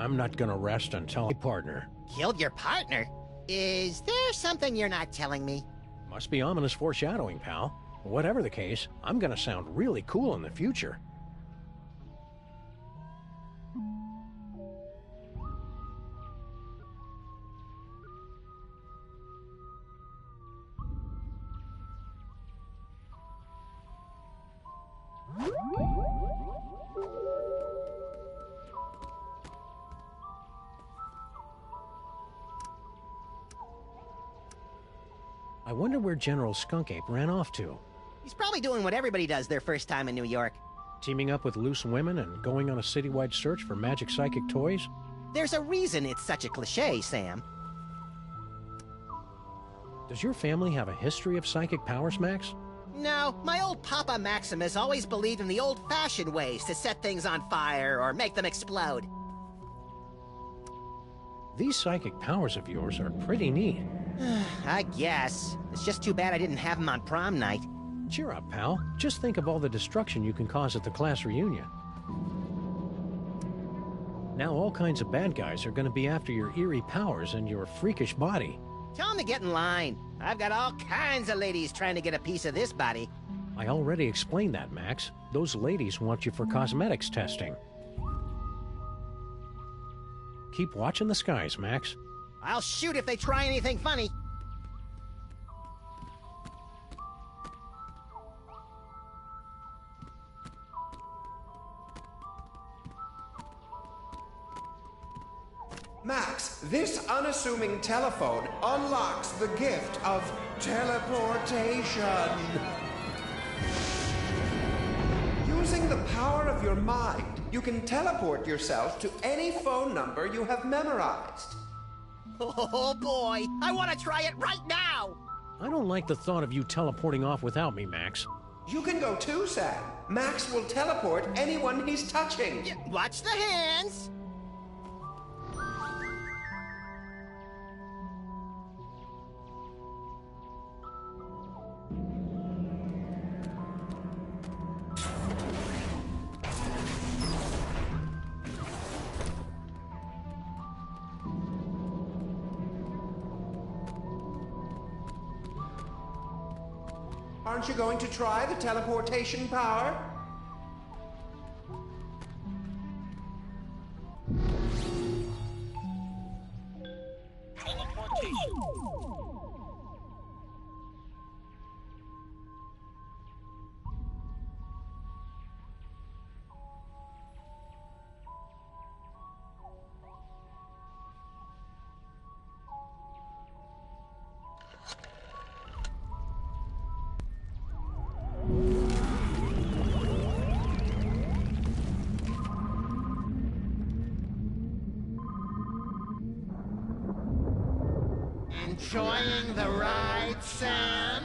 I'm not gonna rest until my partner. Killed your partner? Is there something you're not telling me? Must be ominous foreshadowing, pal. Whatever the case, I'm gonna sound really cool in the future. I wonder where General Skunkape ran off to. He's probably doing what everybody does their first time in New York. Teaming up with loose women and going on a citywide search for magic psychic toys? There's a reason it's such a cliche, Sam. Does your family have a history of psychic powers, Max? No, my old Papa Maximus always believed in the old-fashioned ways to set things on fire or make them explode. These psychic powers of yours are pretty neat. I guess. It's just too bad I didn't have them on prom night. Cheer up, pal. Just think of all the destruction you can cause at the class reunion. Now all kinds of bad guys are going to be after your eerie powers and your freakish body. Tell them to get in line. I've got all kinds of ladies trying to get a piece of this body. I already explained that, Max. Those ladies want you for cosmetics testing. Keep watching the skies, Max. I'll shoot if they try anything funny. Max, this unassuming telephone unlocks the gift of teleportation. Using the power of your mind, you can teleport yourself to any phone number you have memorized. Oh boy, I want to try it right now! I don't like the thought of you teleporting off without me, Max. You can go too, Sam. Max will teleport anyone he's touching. Watch the hands! Aren't you going to try the teleportation power? Teleportation. Enjoying the ride, Sam?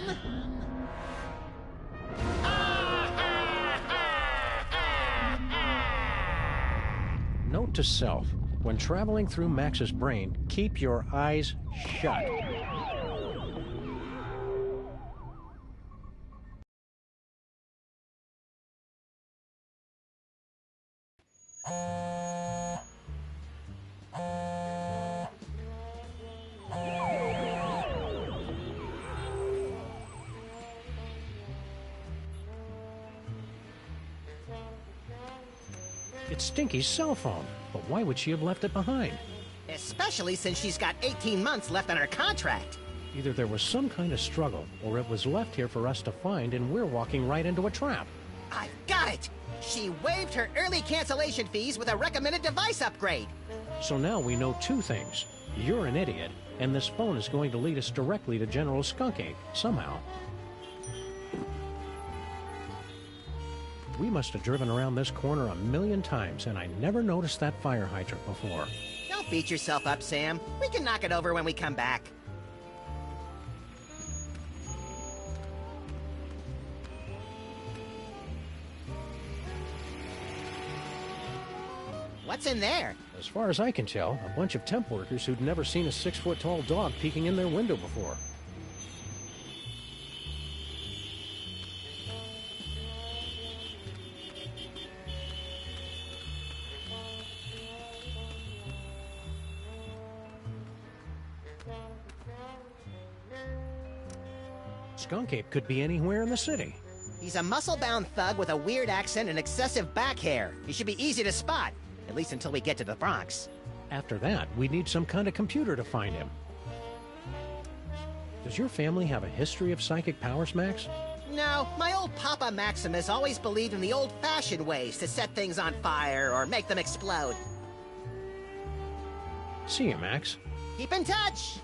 Note to self, when traveling through Max's brain, keep your eyes shut. It's Stinky's cell phone, but why would she have left it behind? Especially since she's got 18 months left on her contract. Either there was some kind of struggle, or it was left here for us to find and we're walking right into a trap. I've got it! She waived her early cancellation fees with a recommended device upgrade. So now we know two things. You're an idiot, and this phone is going to lead us directly to General Skunkape, somehow. We must have driven around this corner 1,000,000 times, and I never noticed that fire hydrant before. Don't beat yourself up, Sam. We can knock it over when we come back. What's in there? As far as I can tell, a bunch of temp workers who'd never seen a 6-foot-tall dog peeking in their window before. Skunk Ape could be anywhere in the city. He's a muscle-bound thug with a weird accent and excessive back hair. He should be easy to spot, at least until we get to the Bronx. After that, we need some kind of computer to find him. Does your family have a history of psychic powers, Max? No, my old Papa Maximus always believed in the old-fashioned ways to set things on fire or make them explode. See you, Max. Keep in touch!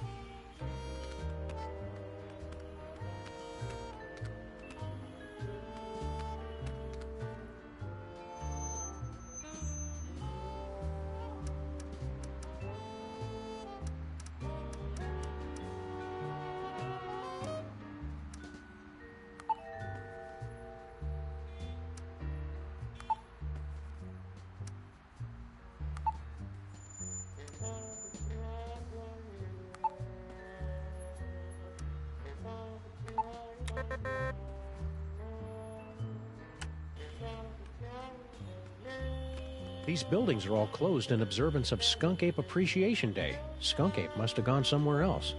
These buildings are all closed in observance of Skunk Ape Appreciation Day. Skunk Ape must have gone somewhere else.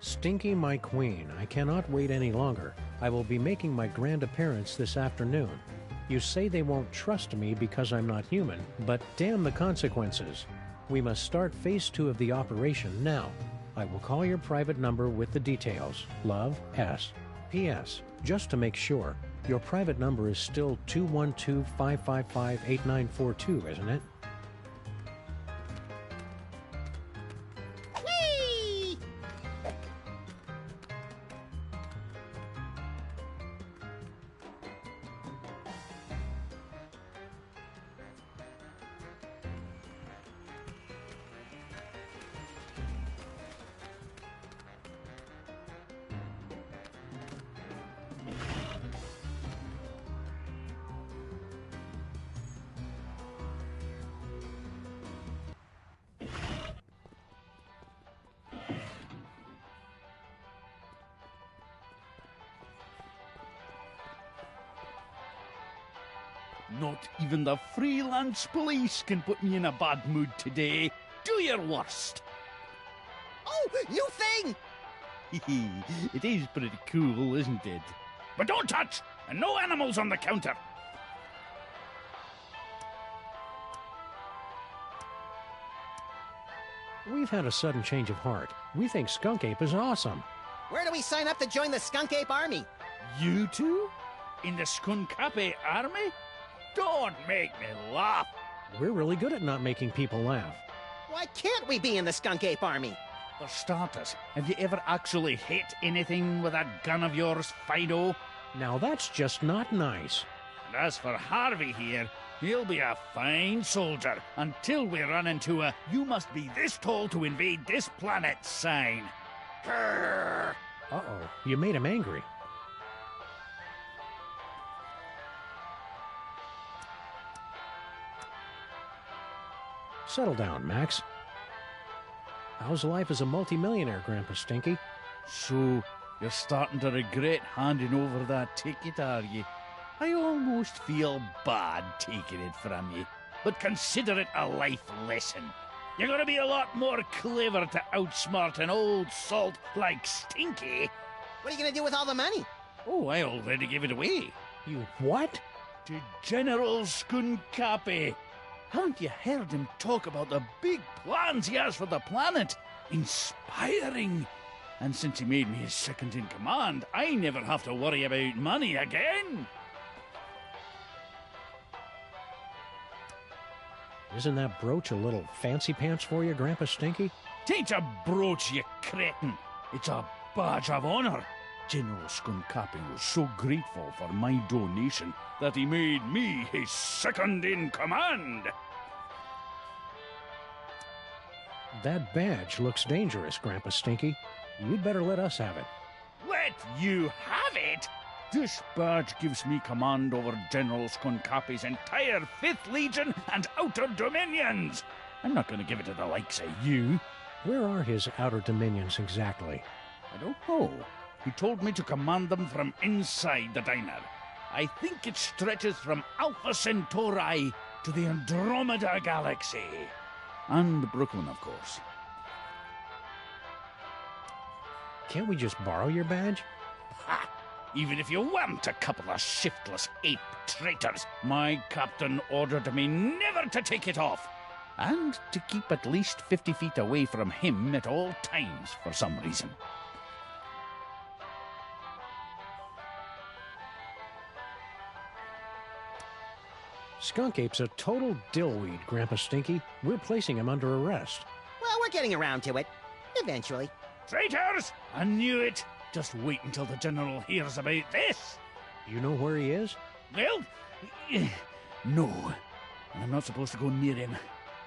Stinky, my queen, I cannot wait any longer. I will be making my grand appearance this afternoon. You say they won't trust me because I'm not human, but damn the consequences. We must start phase 2 of the operation now. I will call your private number with the details. Love, S. P.S. Just to make sure, your private number is still 212-555-8942, isn't it? Not even the freelance police can put me in a bad mood today. Do your worst. Oh, you thing! It is pretty cool, isn't it? But don't touch! And no animals on the counter! We've had a sudden change of heart. We think Skunk Ape is awesome. Where do we sign up to join the Skunk Ape Army? You two? In the Skunk-Ape army? Don't make me laugh. We're really good at not making people laugh. Why can't we be in the Skunk Ape Army? For starters, have you ever actually hit anything with that gun of yours, Fido? Now that's just not nice. And as for Harvey here, he'll be a fine soldier until we run into a "you must be this tall to invade this planet" sign. Grrr. Uh-oh, you made him angry. Settle down, Max. How's life as a multimillionaire, Grandpa Stinky? So, You're starting to regret handing over that ticket, are you? I almost feel bad taking it from you, but consider it a life lesson. You're gonna be a lot more clever to outsmart an old salt like Stinky. What are you gonna do with all the money? Oh, I already gave it away. You what? To General Skunkapi. Haven't you heard him talk about the big plans he has for the planet? Inspiring. And since he made me his second in command, I never have to worry about money again. Isn't that brooch a little fancy pants for you, Grandpa Stinky? Tain't a brooch, you cretin. It's a badge of honor. General Skunkapi was so grateful for my donation that he made me his second in command. That badge looks dangerous, Grandpa Stinky. You'd better let us have it. Let you have it? This badge gives me command over General Skunkapi's entire 5th Legion and Outer Dominions. I'm not going to give it to the likes of you. Where are his outer dominions exactly? I don't know. He told me to command them from inside the diner. I think it stretches from Alpha Centauri to the Andromeda Galaxy. And Brooklyn, of course. Can't we just borrow your badge? Ha! Even if you weren't a couple of shiftless ape traitors, my captain ordered me never to take it off. And to keep at least 50 feet away from him at all times for some reason. Skunk Ape's a total dillweed, Grandpa Stinky. We're placing him under arrest. Well, we're getting around to it. Eventually. Traitors! I knew it! Just wait until the General hears about this. You know where he is? Well, no. I'm not supposed to go near him.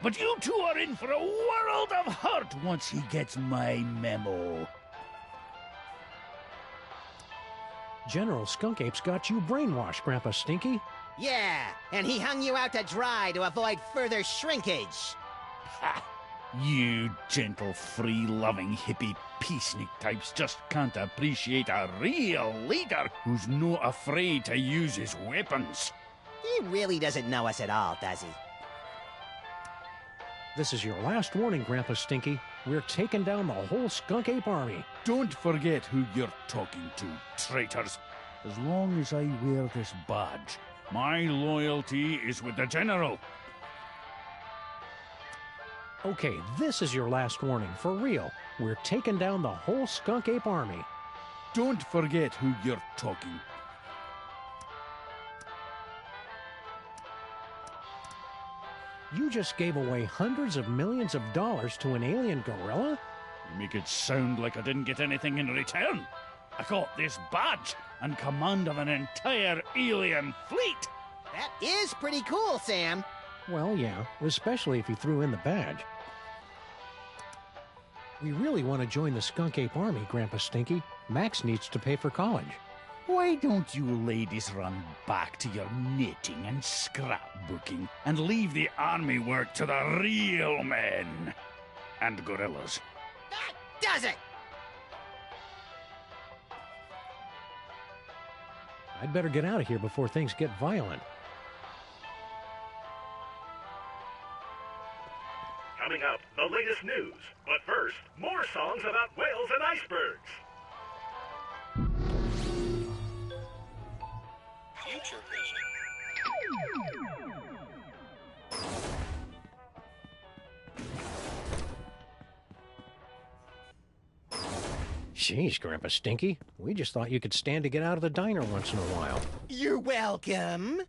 But you two are in for a world of hurt once he gets my memo. General Skunk Ape's got you brainwashed, Grandpa Stinky. Yeah, and he hung you out to dry to avoid further shrinkage. Ha! You gentle, free-loving, hippie peacenik types just can't appreciate a real leader who's not afraid to use his weapons. He really doesn't know us at all, does he? This is your last warning, Grandpa Stinky. We're taking down the whole Skunk Ape army. Don't forget who you're talking to, traitors. As long as I wear this badge, my loyalty is with the General. Okay, this is your last warning, for real. We're taking down the whole Skunk Ape army. Don't forget who you're talking. You just gave away hundreds of millions of dollars to an alien gorilla? You make it sound like I didn't get anything in return. I got this badge and command of an entire alien fleet. That is pretty cool, Sam. Well, yeah, especially if you threw in the badge. We really want to join the Skunk Ape army, Grandpa Stinky. Max needs to pay for college. Why don't you ladies run back to your knitting and scrapbooking and leave the army work to the real men and gorillas? That does it! I'd better get out of here before things get violent. Coming up, the latest news. But first, more songs about whales and icebergs. Future Vision. Jeez, Grandpa Stinky. We just thought you could stand to get out of the diner once in a while. You're welcome.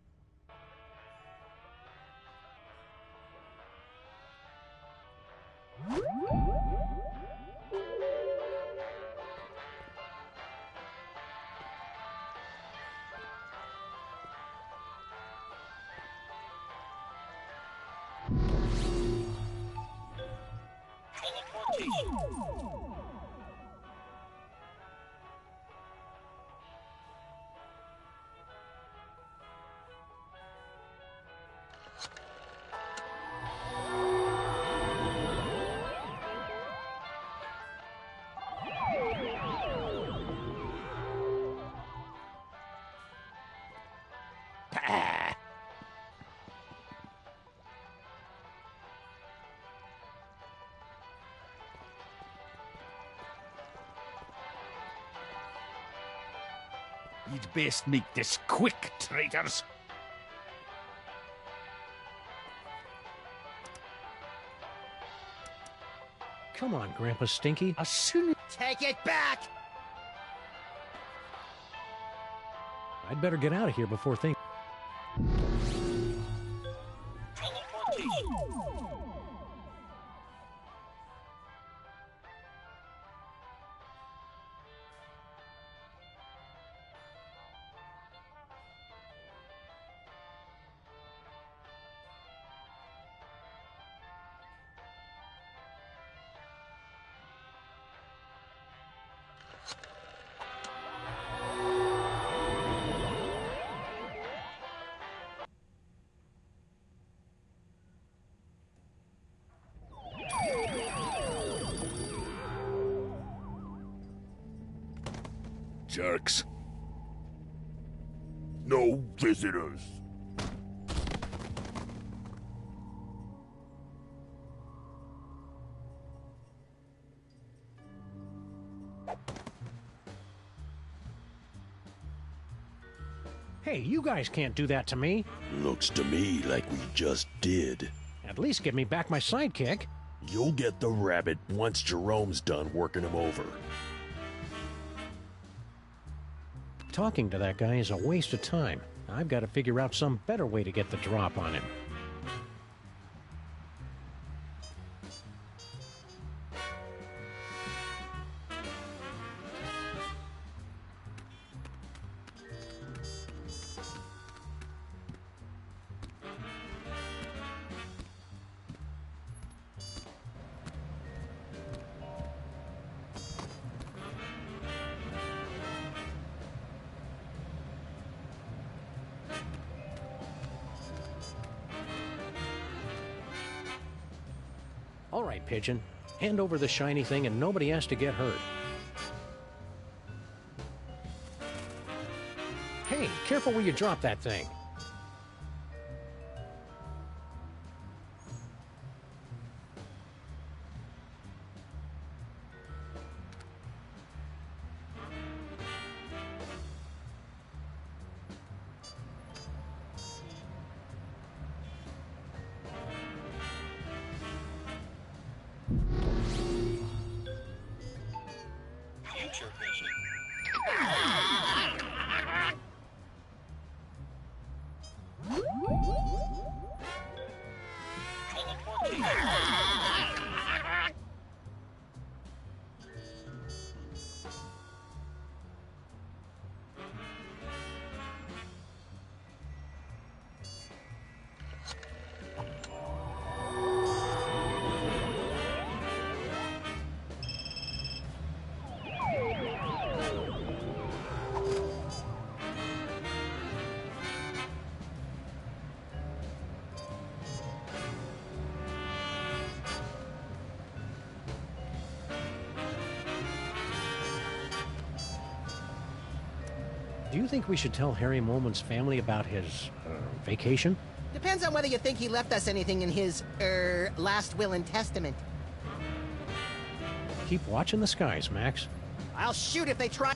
Teleportation. Pah! You'd best make this quick, traitors. Come on, Grandpa Stinky. As soon as... Take it back! I'd better get out of here before things... Jerks. No visitors. Hey, you guys can't do that to me. Looks to me like we just did. At least give me back my sidekick. You'll get the rabbit once Jerome's done working him over. Talking to that guy is a waste of time. I've got to figure out some better way to get the drop on him. All right, Pigeon. Hand over the shiny thing and nobody has to get hurt. Hey, careful where you drop that thing. Future vision. Do you think we should tell Harry Molman's family about his, vacation? Depends on whether you think he left us anything in his, last will and testament. Keep watching the skies, Max. I'll shoot if they try.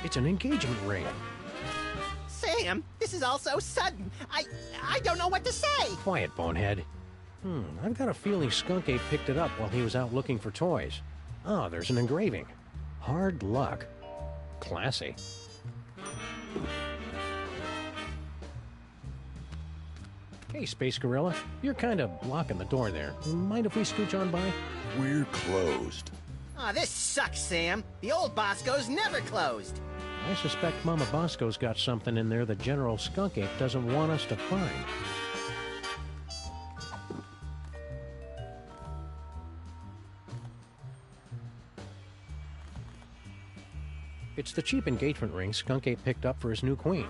It's an engagement ring. Sam, this is all so sudden. I don't know what to say. Quiet, bonehead. I've got a feeling Skunk Ape picked it up while he was out looking for toys. Oh, there's an engraving. Hard luck. Classy. Hey, Space Gorilla. You're kind of blocking the door there. Mind if we scooch on by? We're closed. Aw, this sucks, Sam. The old Bosco's never closed. I suspect Mama Bosco's got something in there that General Skunk Ape doesn't want us to find. It's the cheap engagement ring Skunk Ape picked up for his new queen.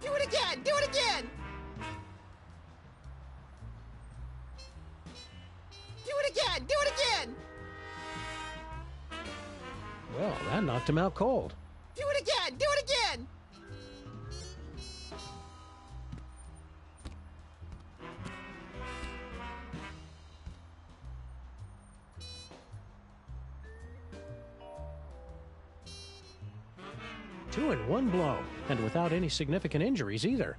Do it again! Do it again! Do it again! Do it again! Well, that knocked him out cold. Do it again! Do it again! Two in one blow, and without any significant injuries either.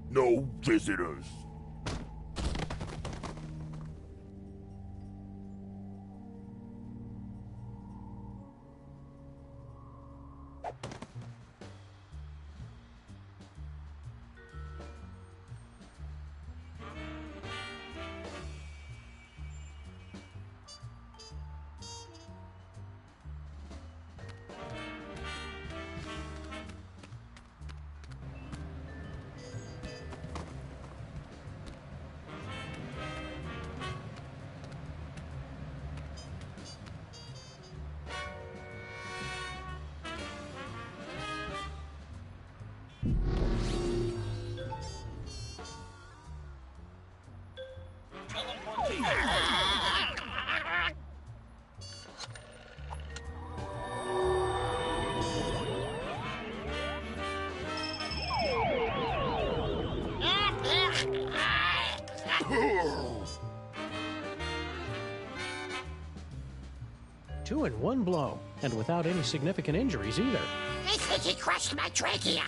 No visitors. Two in one blow, and without any significant injuries either. I think he crushed my trachea.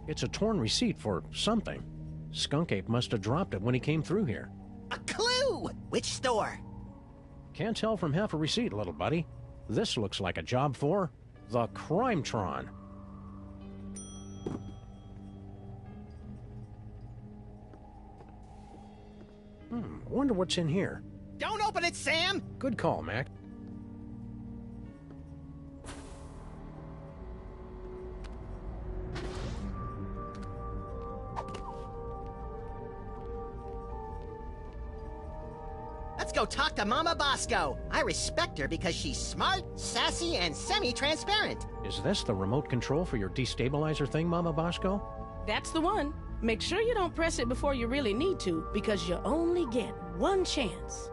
It's a torn receipt for something. Skunk Ape must have dropped it when he came through here. A clue! Which store? Can't tell from half a receipt, little buddy. This looks like a job for the Crimetron. Wonder what's in here. Don't open it, Sam! Good call, Mac. Let's go talk to Mama Bosco. I respect her because she's smart, sassy, and semi-transparent. Is this the remote control for your destabilizer thing, Mama Bosco? That's the one. Make sure you don't press it before you really need to, because you only get one chance.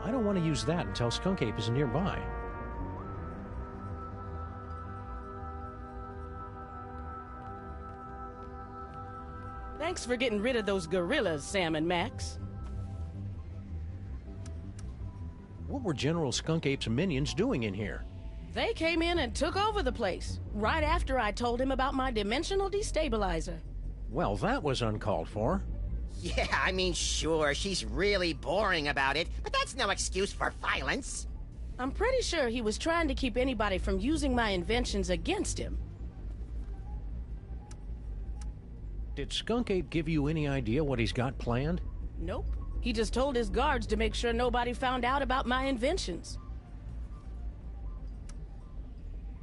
I don't want to use that until Skunk Ape is nearby. Thanks for getting rid of those gorillas, Sam and Max. What were General Skunk Ape's minions doing in here? They came in and took over the place, right after I told him about my dimensional destabilizer. Well, that was uncalled for. Yeah, I mean, sure, she's really boring about it, but that's no excuse for violence. I'm pretty sure he was trying to keep anybody from using my inventions against him. Did Skunk Ape give you any idea what he's got planned? Nope. He just told his guards to make sure nobody found out about my inventions.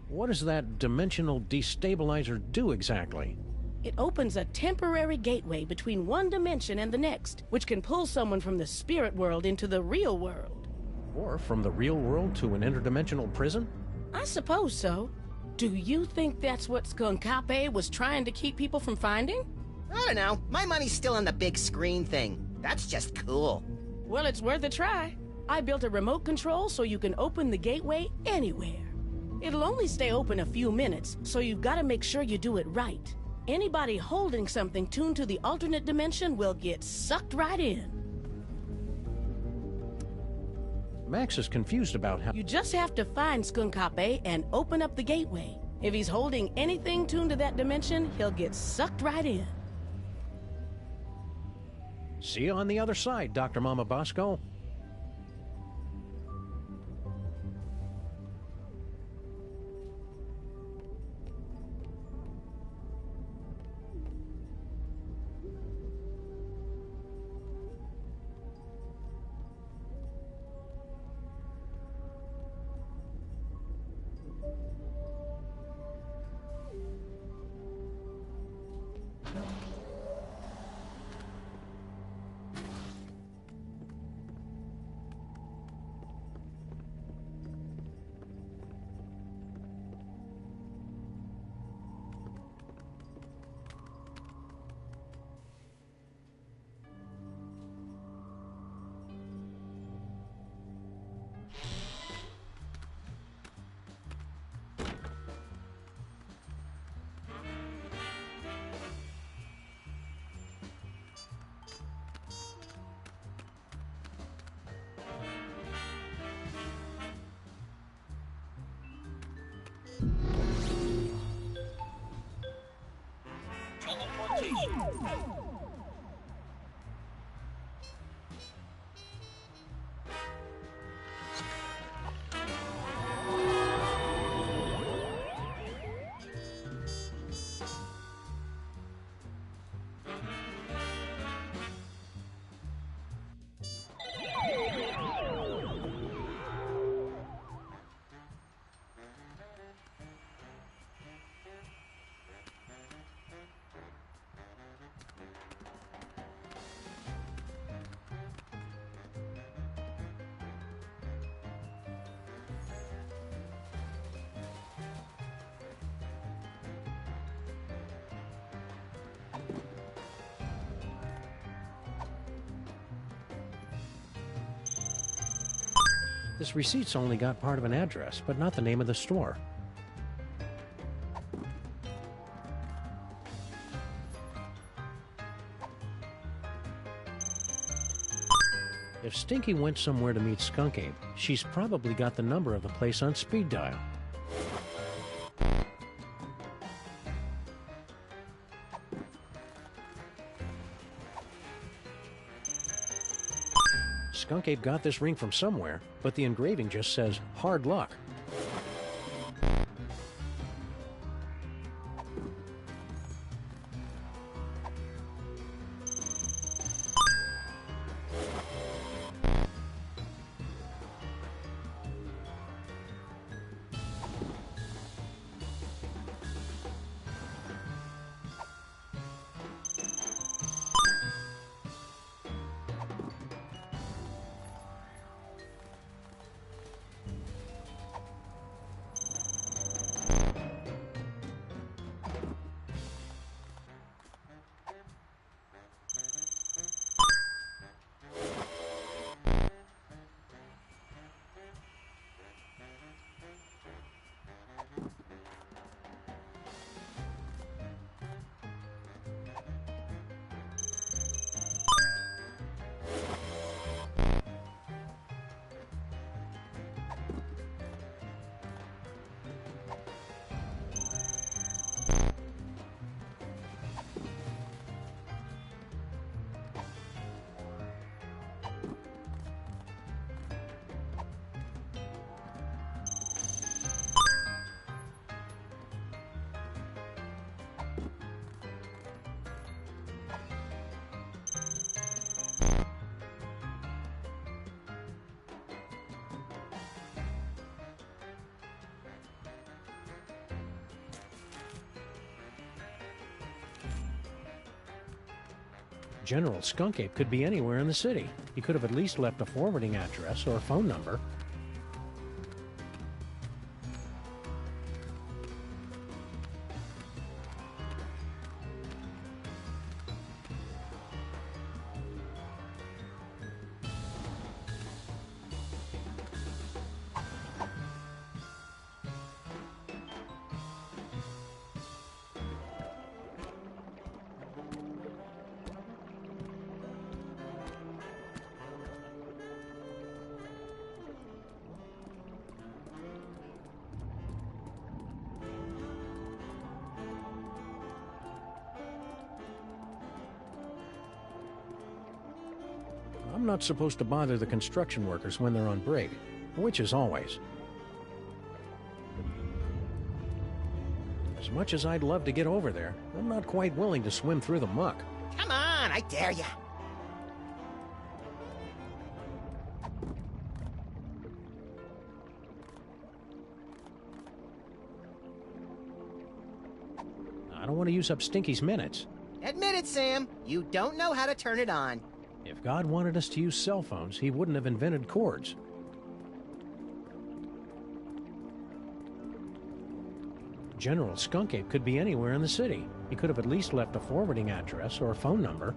What does that dimensional destabilizer do exactly? It opens a temporary gateway between one dimension and the next, which can pull someone from the spirit world into the real world. Or from the real world to an interdimensional prison? I suppose so. Do you think that's what Skunk Ape was trying to keep people from finding? I don't know. My money's still on the big screen thing. That's just cool. Well, it's worth a try. I built a remote control so you can open the gateway anywhere. It'll only stay open a few minutes, so you've got to make sure you do it right. Anybody holding something tuned to the alternate dimension will get sucked right in. Max is confused about how... You just have to find Skunk Ape and open up the gateway. If he's holding anything tuned to that dimension, he'll get sucked right in. See you on the other side, Dr. Mama Bosco. This receipt's only got part of an address, but not the name of the store. If Stinky went somewhere to meet Skunk Ape, she's probably got the number of the place on speed dial. Skunk Ape got this ring from somewhere, but the engraving just says, "Hard luck." General Skunkape could be anywhere in the city. He could have at least left a forwarding address or phone number. I'm not supposed to bother the construction workers when they're on break, which is always. As much as I'd love to get over there, I'm not quite willing to swim through the muck. Come on, I dare ya. I don't want to use up Stinky's minutes. Admit it, Sam. You don't know how to turn it on. If God wanted us to use cell phones, he wouldn't have invented cords. General Skunkape could be anywhere in the city. He could have at least left a forwarding address or phone number.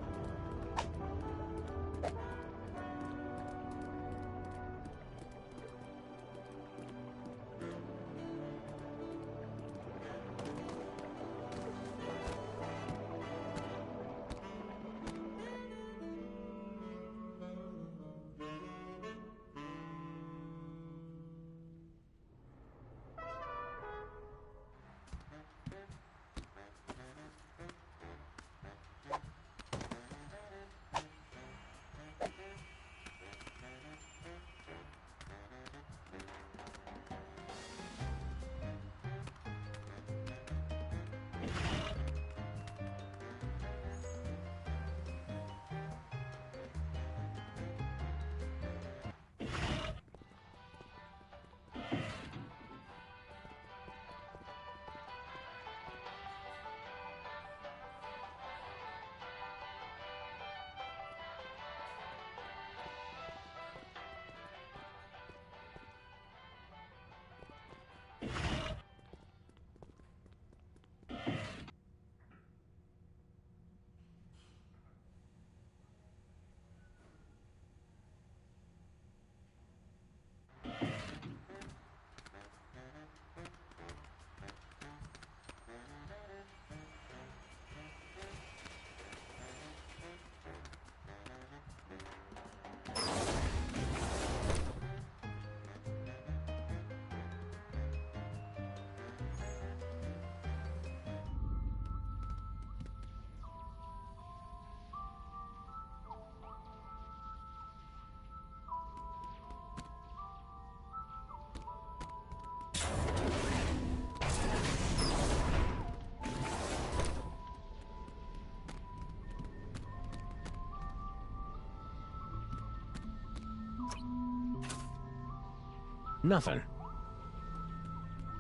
Nothing.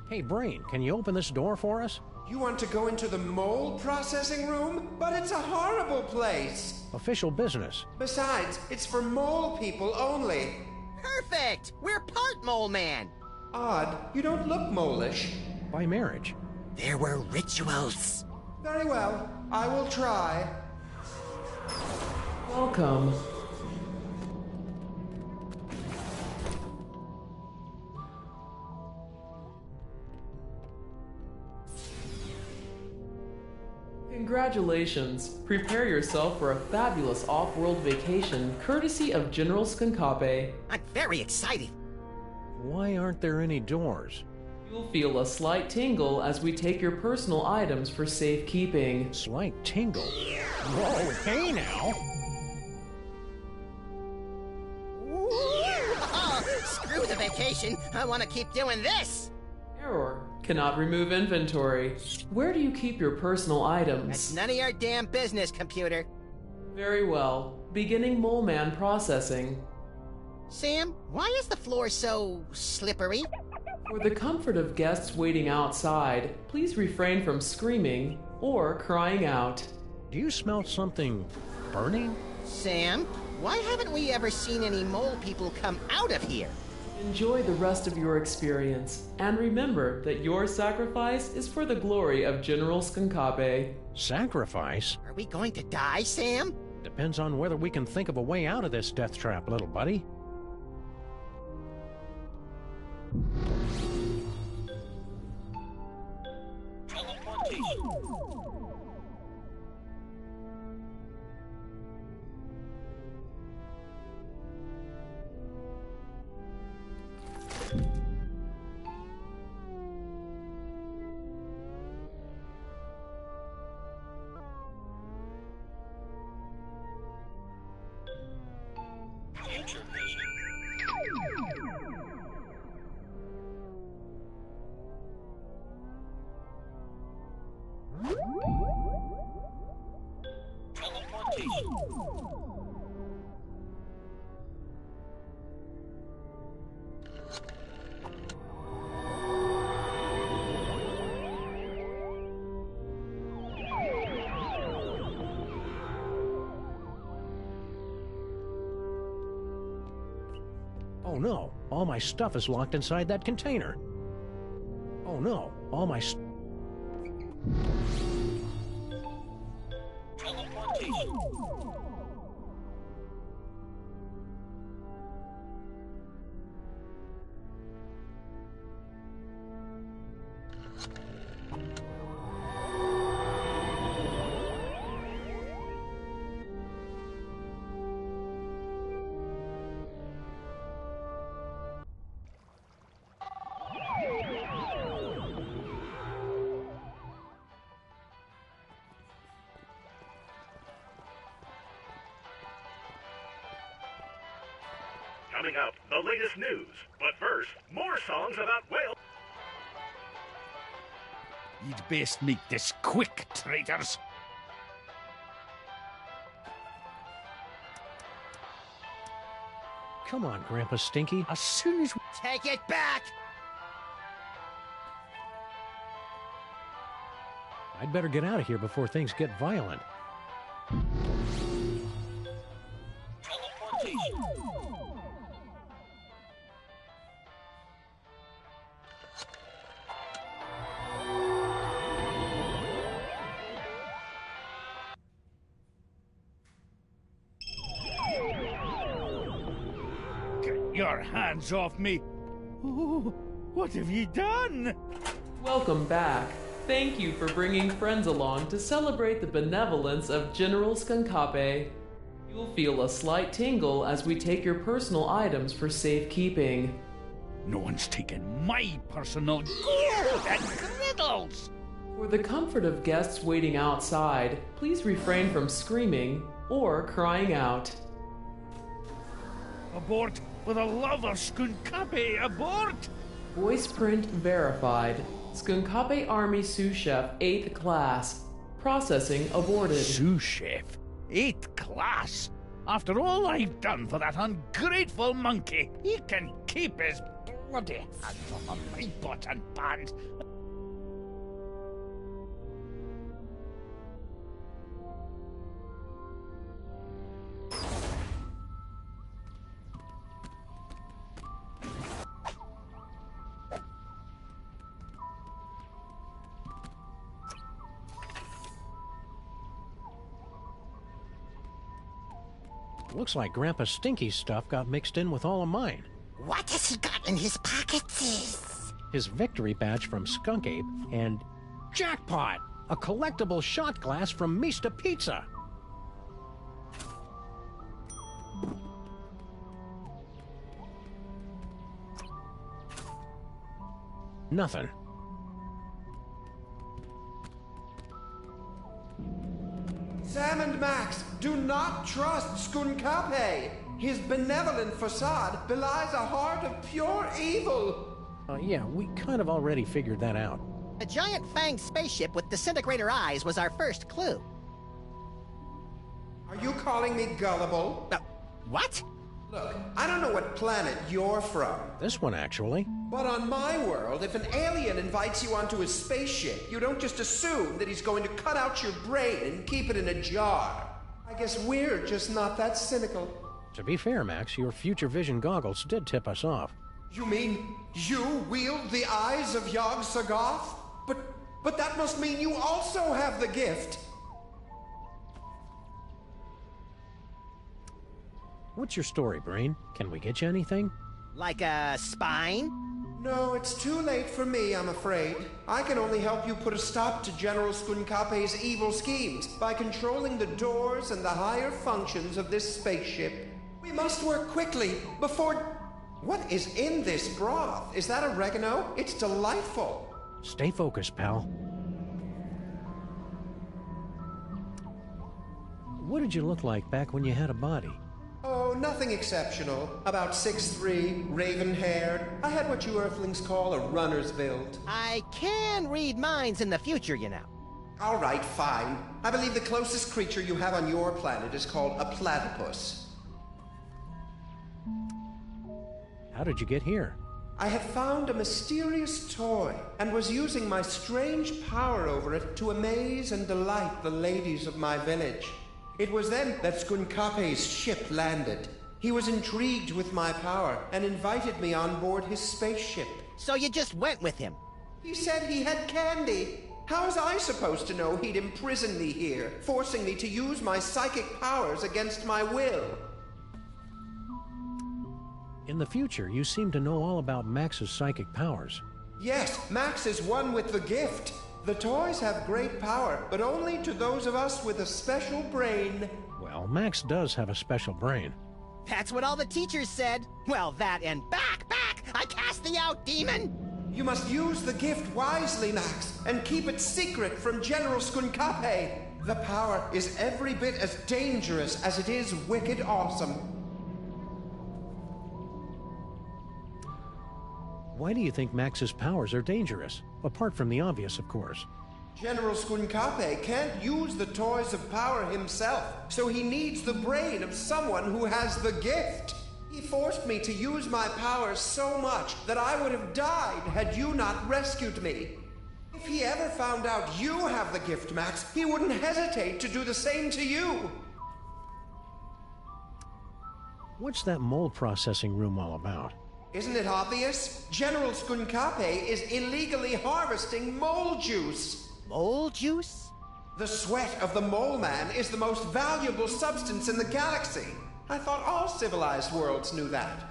Hey, Brain, can you open this door for us? You want to go into the mole processing room? But it's a horrible place. Official business. Besides, it's for mole people only. Perfect! We're part mole man. Odd, you don't look mole-ish. By marriage. There were rituals. Very well, I will try. Welcome. Congratulations. Prepare yourself for a fabulous off-world vacation courtesy of General Skunkape. I'm very excited. Why aren't there any doors? You'll feel a slight tingle as we take your personal items for safekeeping. Slight tingle? Whoa, hey now! Screw the vacation. I want to keep doing this. Error. Cannot remove inventory. Where do you keep your personal items? That's none of your damn business, computer. Very well. Beginning Mole Man processing. Sam, why is the floor so slippery? For the comfort of guests waiting outside, please refrain from screaming or crying out. Do you smell something burning? Sam, why haven't we ever seen any mole people come out of here? Enjoy the rest of your experience, and remember that your sacrifice is for the glory of General Skunkabe. Sacrifice? Are we going to die, Sam? Depends on whether we can think of a way out of this death trap, little buddy. Oh no, all my stuff is locked inside that container. Oh no, all my Coming up, the latest news. But first, more songs about whales. You'd best make this quick, traitors. Come on, Grandpa Stinky. As soon as... Take it back! I'd better get out of here before things get violent. Get your hands off me! Oh, what have you done? Welcome back. Thank you for bringing friends along to celebrate the benevolence of General Skunkabe. You'll feel a slight tingle as we take your personal items for safekeeping. No one's taken my personal gold and griddles! For the comfort of guests waiting outside, please refrain from screaming or crying out. Abort! For the love of Skunkabe, abort! Voice print verified. Skunkabe Army Sous Chef 8th Class. Processing aborted. Sous Chef? 8th class? After all I've done for that ungrateful monkey, he can keep his bloody hands off of my pots and pans. Looks like Grandpa Stinky's stuff got mixed in with all of mine. What has he got in his pockets? His victory badge from Skunk Ape and... Jackpot! A collectible shot glass from Mista Pizza! Nothing. Sam&Max, do not trust Skunkabe. His benevolent facade belies a heart of pure evil. Yeah, we kind of already figured that out. A giant fanged spaceship with disintegrator eyes was our first clue. Are you calling me gullible? What? Look, I don't know what planet you're from. This one, actually. But on my world, if an alien invites you onto his spaceship, you don't just assume that he's going to cut out your brain and keep it in a jar. I guess we're just not that cynical. To be fair, Max, your future vision goggles did tip us off. You mean you wield the eyes of Yog-Sothoth? But that must mean you also have the gift. What's your story, Brain? Can we get you anything? Like a spine? No, it's too late for me, I'm afraid. I can only help you put a stop to General Skunkape's evil schemes by controlling the doors and the higher functions of this spaceship. We must work quickly before... What is in this broth? Is that oregano? It's delightful. Stay focused, pal. What did you look like back when you had a body? Oh, nothing exceptional. About 6'3", raven-haired. I had what you Earthlings call a runner's build. I can read minds in the future, you know. All right, fine. I believe the closest creature you have on your planet is called a platypus. How did you get here? I had found a mysterious toy and was using my strange power over it to amaze and delight the ladies of my village. It was then that Skunkape's ship landed. He was intrigued with my power and invited me on board his spaceship. So you just went with him? He said he had candy. How was I supposed to know he'd imprison me here, forcing me to use my psychic powers against my will? In the future, you seem to know all about Max's psychic powers. Yes, Max is one with the gift. The toys have great power, but only to those of us with a special brain. Well, Max does have a special brain. That's what all the teachers said. Well, that and back! I cast thee out, demon! You must use the gift wisely, Max, and keep it secret from General Skunkape. The power is every bit as dangerous as it is wicked awesome. Why do you think Max's powers are dangerous? Apart from the obvious, of course. General Skunkape can't use the toys of power himself, so he needs the brain of someone who has the gift. He forced me to use my powers so much that I would have died had you not rescued me. If he ever found out you have the gift, Max, he wouldn't hesitate to do the same to you. What's that mold processing room all about? Isn't it obvious? General Skunkape is illegally harvesting mole juice. Mole juice? The sweat of the mole man is the most valuable substance in the galaxy. I thought all civilized worlds knew that.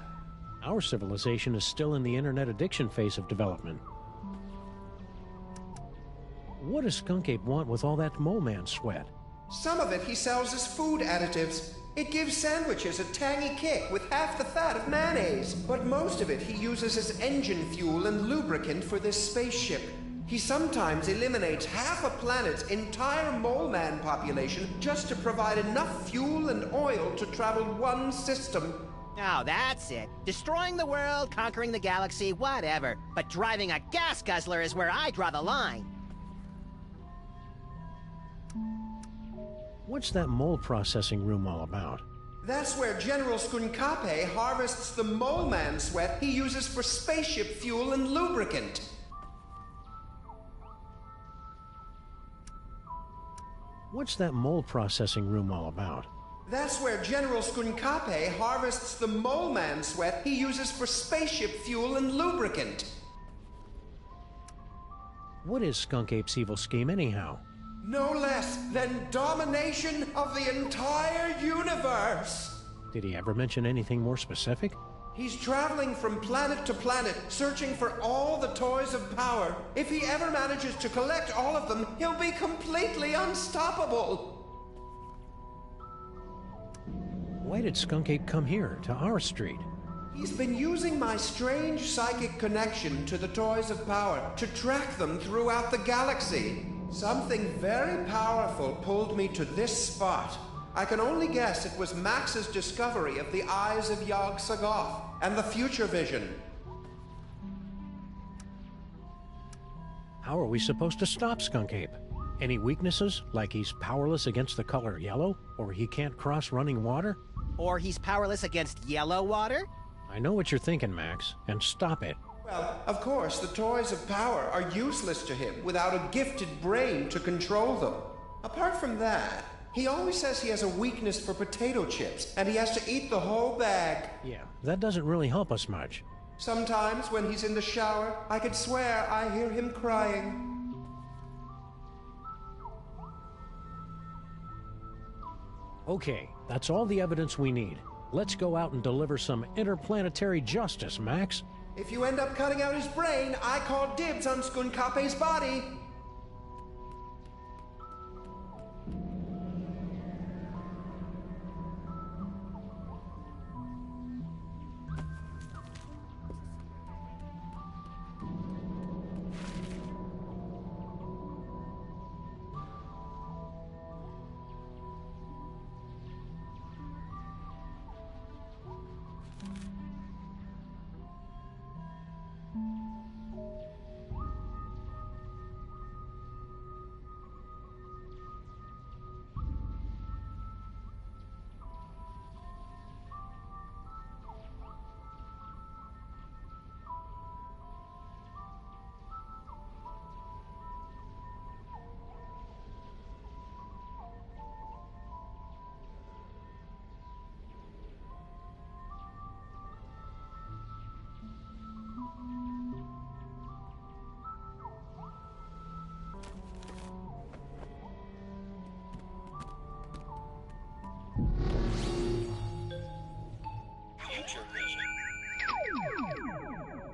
Our civilization is still in the internet addiction phase of development. What does Skunkape want with all that mole man sweat? Some of it he sells as food additives. It gives sandwiches a tangy kick with half the fat of mayonnaise. But most of it he uses as engine fuel and lubricant for this spaceship. He sometimes eliminates half a planet's entire mole man population just to provide enough fuel and oil to travel one system. Oh, that's it. Destroying the world, conquering the galaxy, whatever. But driving a gas guzzler is where I draw the line. What's that mold processing room all about? That's where General Skunkape harvests the mole man sweat he uses for spaceship fuel and lubricant. What's that mold processing room all about? That's where General Skunkape harvests the mole man sweat he uses for spaceship fuel and lubricant. What is Skunkape's evil scheme anyhow? No less than domination of the entire universe! Did he ever mention anything more specific? He's traveling from planet to planet, searching for all the toys of power. If he ever manages to collect all of them, he'll be completely unstoppable! Why did Skunkape come here, to our street? He's been using my strange psychic connection to the toys of power to track them throughout the galaxy. Something very powerful pulled me to this spot. I can only guess it was Max's discovery of the eyes of Yog-Sothoth and the future vision. How are we supposed to stop Skunkape? Any weaknesses, like he's powerless against the color yellow, or he can't cross running water? Or he's powerless against yellow water? I know what you're thinking, Max, and stop it. Well, of course, the toys of power are useless to him without a gifted brain to control them. Apart from that, He always says he has a weakness for potato chips, and he has to eat the whole bag. Yeah, that doesn't really help us much. Sometimes when he's in the shower, I could swear I hear him crying. Okay, that's all the evidence we need. Let's go out and deliver some interplanetary justice, Max. If you end up cutting out his brain, I call dibs on Skunkape's body.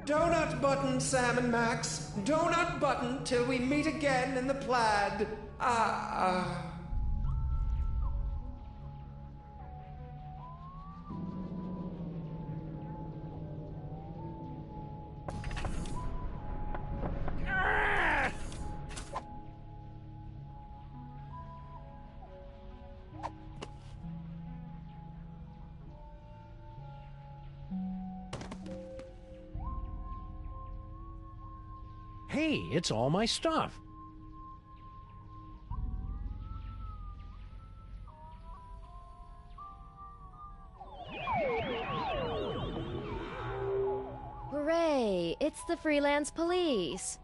Donut button, Sam&Max. Donut button till we meet again in the plaid. Hey, it's all my stuff. Hooray! It's the freelance police.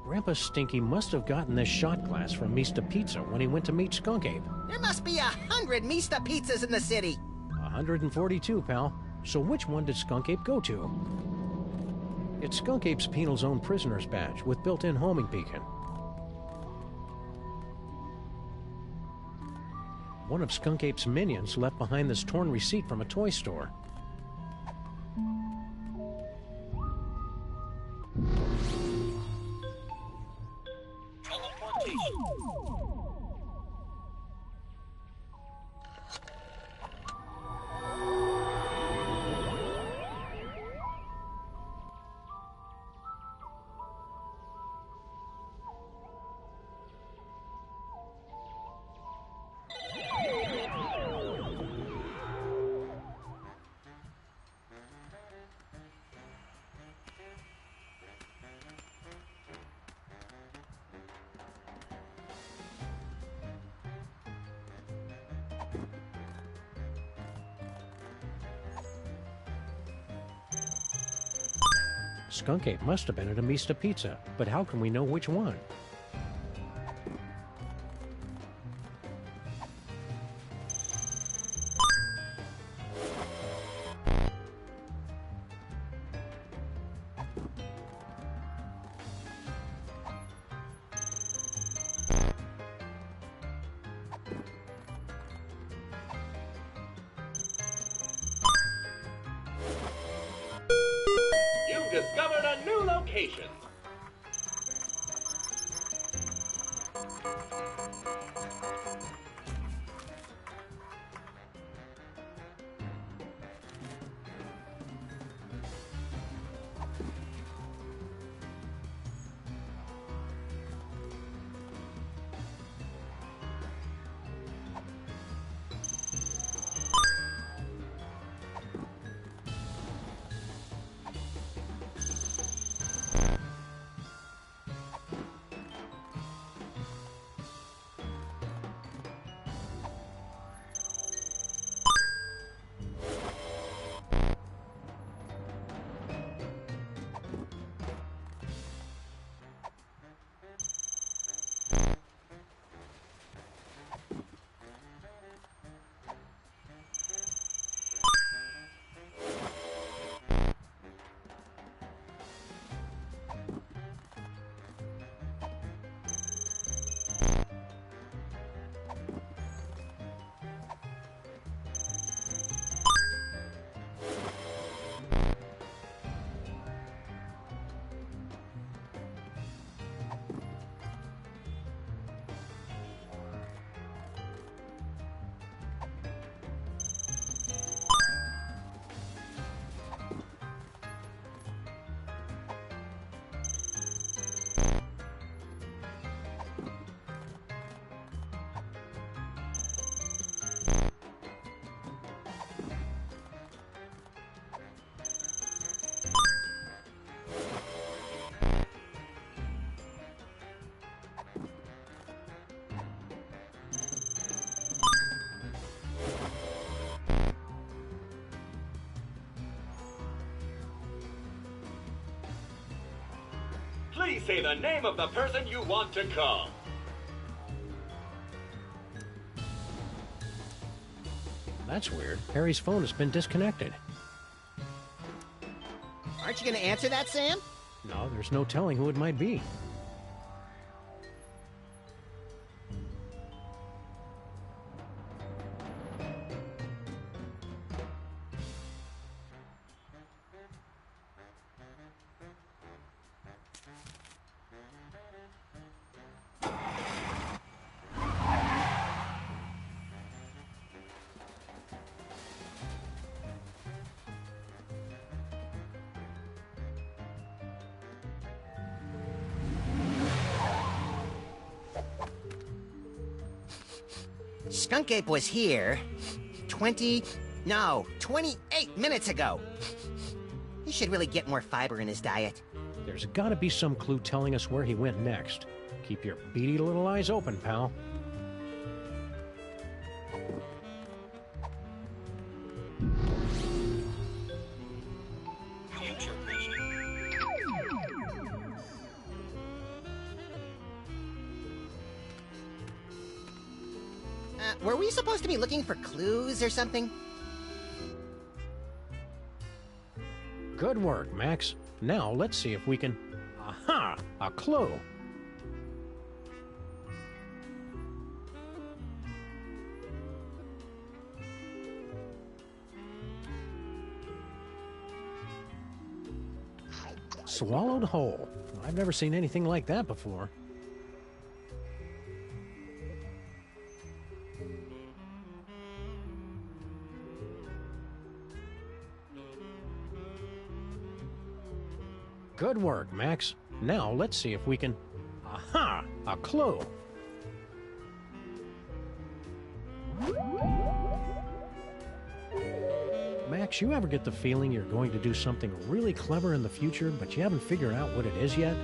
Grandpa Stinky must have gotten this shot glass from Mr. Pizza when he went to meet Skunk Ape. There must be 100 Mista pizzas in the city. 142, pal. So which one did Skunk Ape go to? It's Skunk Ape's penal zone prisoner's badge with built-in homing beacon. One of Skunk Ape's minions left behind this torn receipt from a toy store. Skunk Ape must have been at a Mista Pizza, but how can we know which one? Discovered a new location. say the name of the person you want to call. That's weird. Harry's phone has been disconnected. Aren't you going to answer that, Sam? No, there's no telling who it might be. Skunk Ape was here 28 minutes ago. He should really get more fiber in his diet. There's gotta be some clue telling us where he went next. Keep your beady little eyes open, pal. Were we supposed to be looking for clues or something? Good work, Max. Now let's see if we can... Aha! A clue! Swallowed whole. I've never seen anything like that before. Good work, Max. Now let's see if we can... Aha! A clue! Max, you ever get the feeling you're going to do something really clever in the future, but you haven't figured out what it is yet?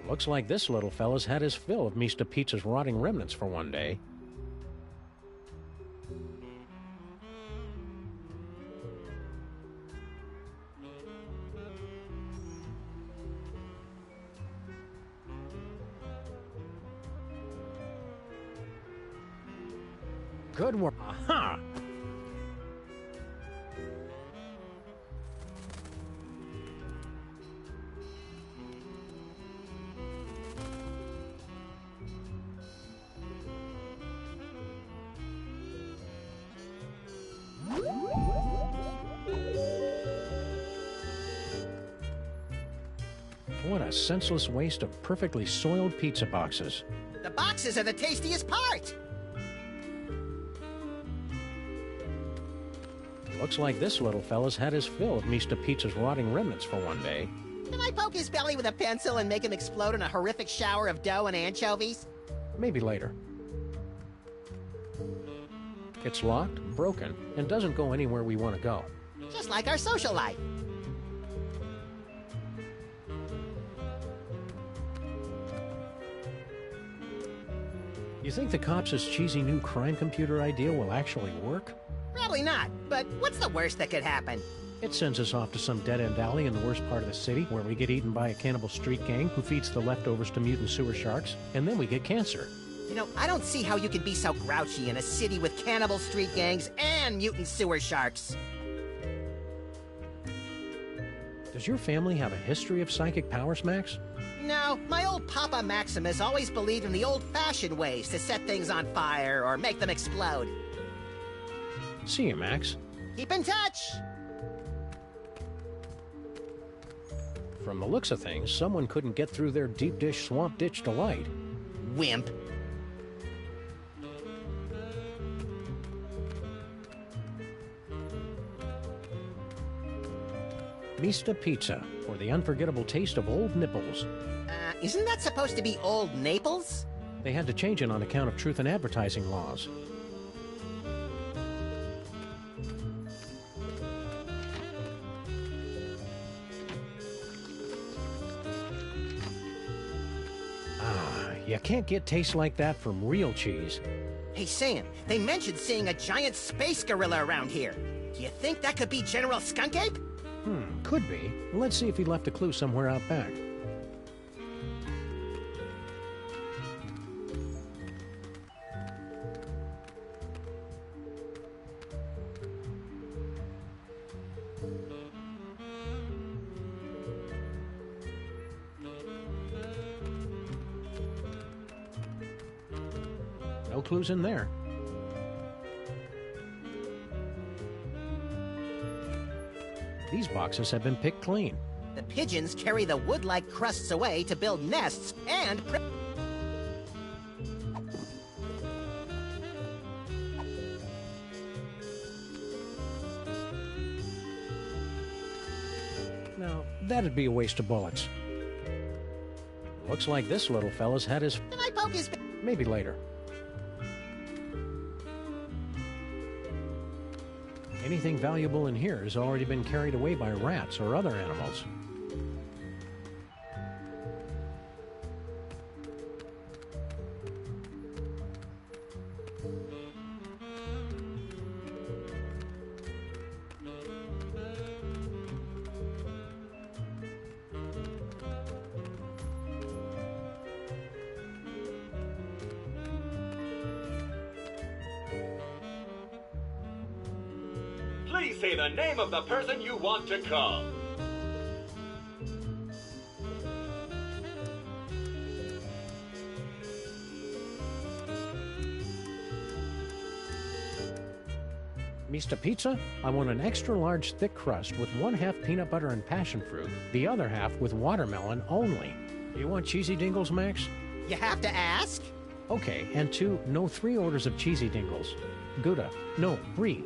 Looks like this little fella's had his fill of Mr. Pizza's rotting remnants for one day. Good work. Aha! What a senseless waste of perfectly soiled pizza boxes. The boxes are the tastiest part! Looks like this little fella's had his fill of Mr. Pizza's rotting remnants for one day. Can I poke his belly with a pencil and make him explode in a horrific shower of dough and anchovies? Maybe later. It's locked, broken, and doesn't go anywhere we want to go. Just like our social life. You think the cops' cheesy new crime computer idea will actually work? Probably not, but what's the worst that could happen? It sends us off to some dead-end alley in the worst part of the city where we get eaten by a cannibal street gang who feeds the leftovers to mutant sewer sharks, and then we get cancer. You know, I don't see how you can be so grouchy in a city with cannibal street gangs and mutant sewer sharks. Does your family have a history of psychic powers, Max? No, my old Papa Maximus always believed in the old-fashioned ways to set things on fire or make them explode. See you, Max. Keep in touch! From the looks of things, someone couldn't get through their deep dish swamp ditch delight. Wimp. Mr. Pizza, for the unforgettable taste of old nipples. Isn't that supposed to be Old Naples? They had to change it on account of truth in advertising laws. You can't get taste like that from real cheese. Hey, Sam, they mentioned seeing a giant space gorilla around here. Do you think that could be General Skunk Ape? Could be. Let's see if he left a clue somewhere out back. No clues in there. These boxes have been picked clean. The pigeons carry the wood-like crusts away to build nests and... Now, that'd be a waste of bullets. Looks like this little fella's had his... Can I poke his... Maybe later. Anything valuable in here has already been carried away by rats or other animals. Please say the name of the person you want to call. Mr. Pizza, I want an extra large thick crust with 1/2 peanut butter and passion fruit, the other half with watermelon only. You want cheesy dingles, Max? You have to ask? Okay, and 2, no 3 orders of cheesy dingles. Gouda, no, brie.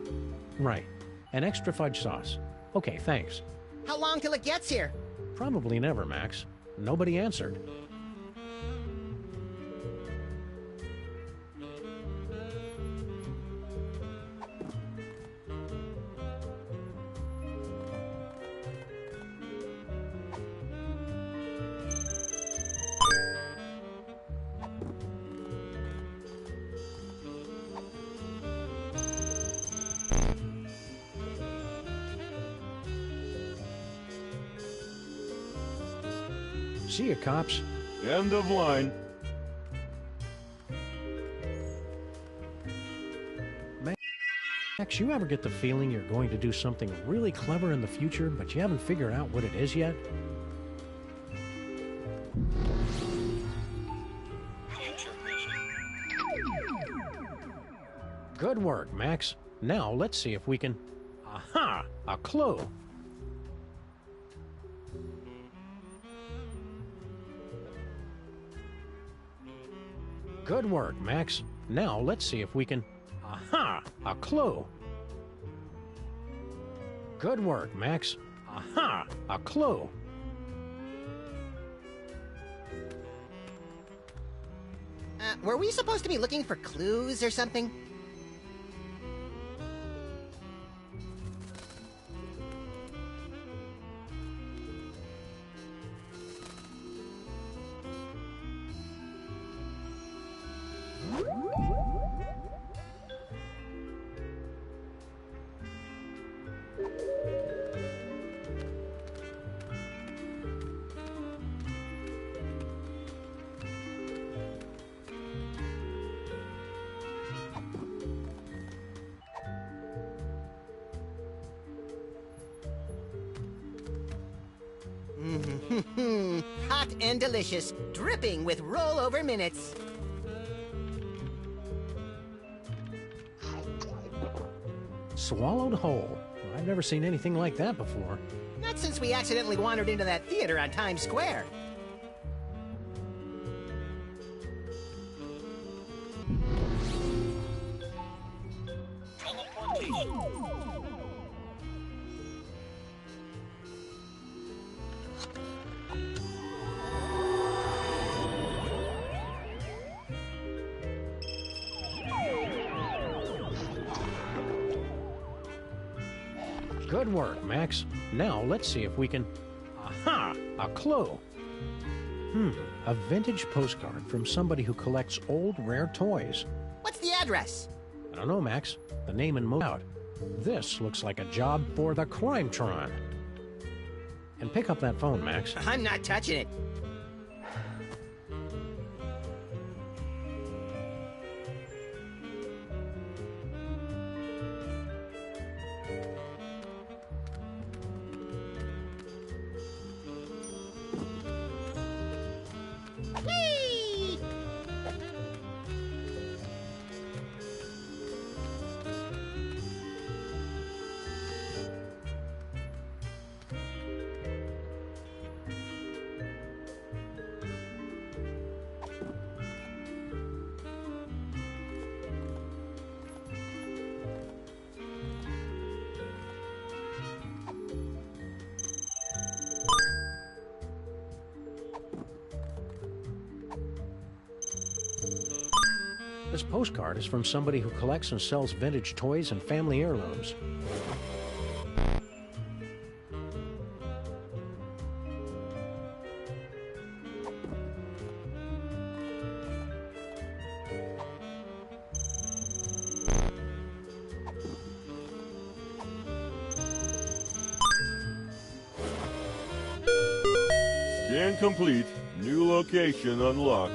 Right. An extra fudge sauce. Okay, thanks. How long till it gets here? Probably never, Max. Nobody answered. See ya, cops. End of line. Max, you ever get the feeling you're going to do something really clever in the future, but you haven't figured out what it is yet? Good work, Max. Now let's see if we can... Aha! A clue! Good work, Max. Now let's see if we can... Aha! A clue! Good work, Max. Aha! A clue! Were we supposed to be looking for clues or something? Hot and delicious, dripping with rollover minutes. Swallowed whole. I've never seen anything like that before. Not since we accidentally wandered into that theater on Times Square. Good work, Max. Now let's see if we can... Aha! A clue! A vintage postcard from somebody who collects old, rare toys. What's the address? I don't know, Max. The name and out. This looks like a job for the Crimetron. And pick up that phone, Max. I'm not touching it. Yay! This postcard is from somebody who collects and sells vintage toys and family heirlooms. Scan complete. New location unlocked.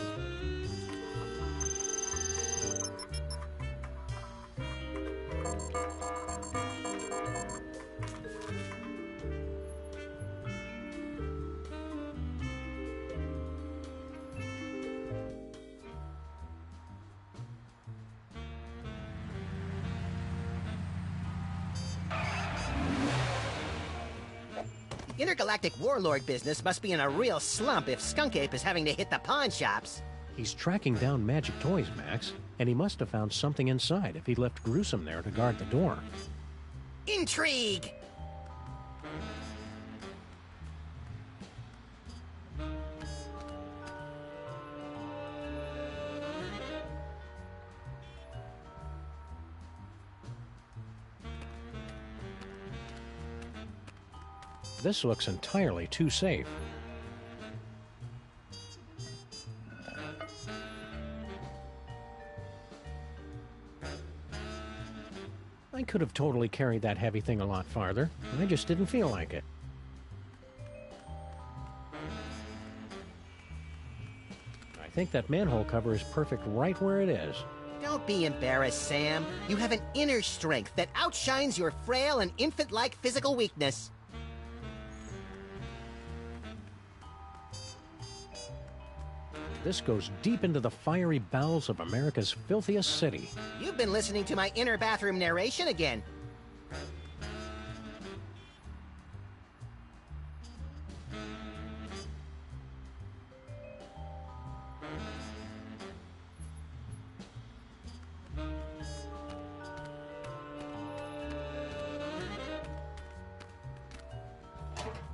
Intergalactic warlord business must be in a real slump if Skunk Ape is having to hit the pawn shops. He's tracking down magic toys, Max, and he must have found something inside if he left Gruesome there to guard the door. Intrigue! This looks entirely too safe. I could have totally carried that heavy thing a lot farther. I just didn't feel like it. I think that manhole cover is perfect right where it is. Don't be embarrassed, Sam. You have an inner strength that outshines your frail and infant-like physical weakness. This goes deep into the fiery bowels of America's filthiest city. You've been listening to my inner bathroom narration again.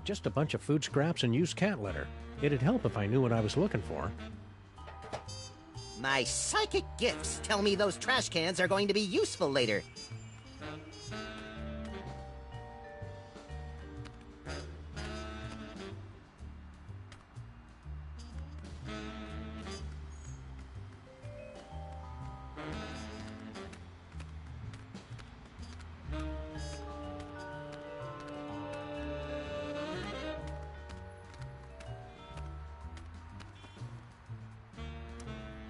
Just a bunch of food scraps and used cat litter. It'd help if I knew what I was looking for. My psychic gifts tell me those trash cans are going to be useful later.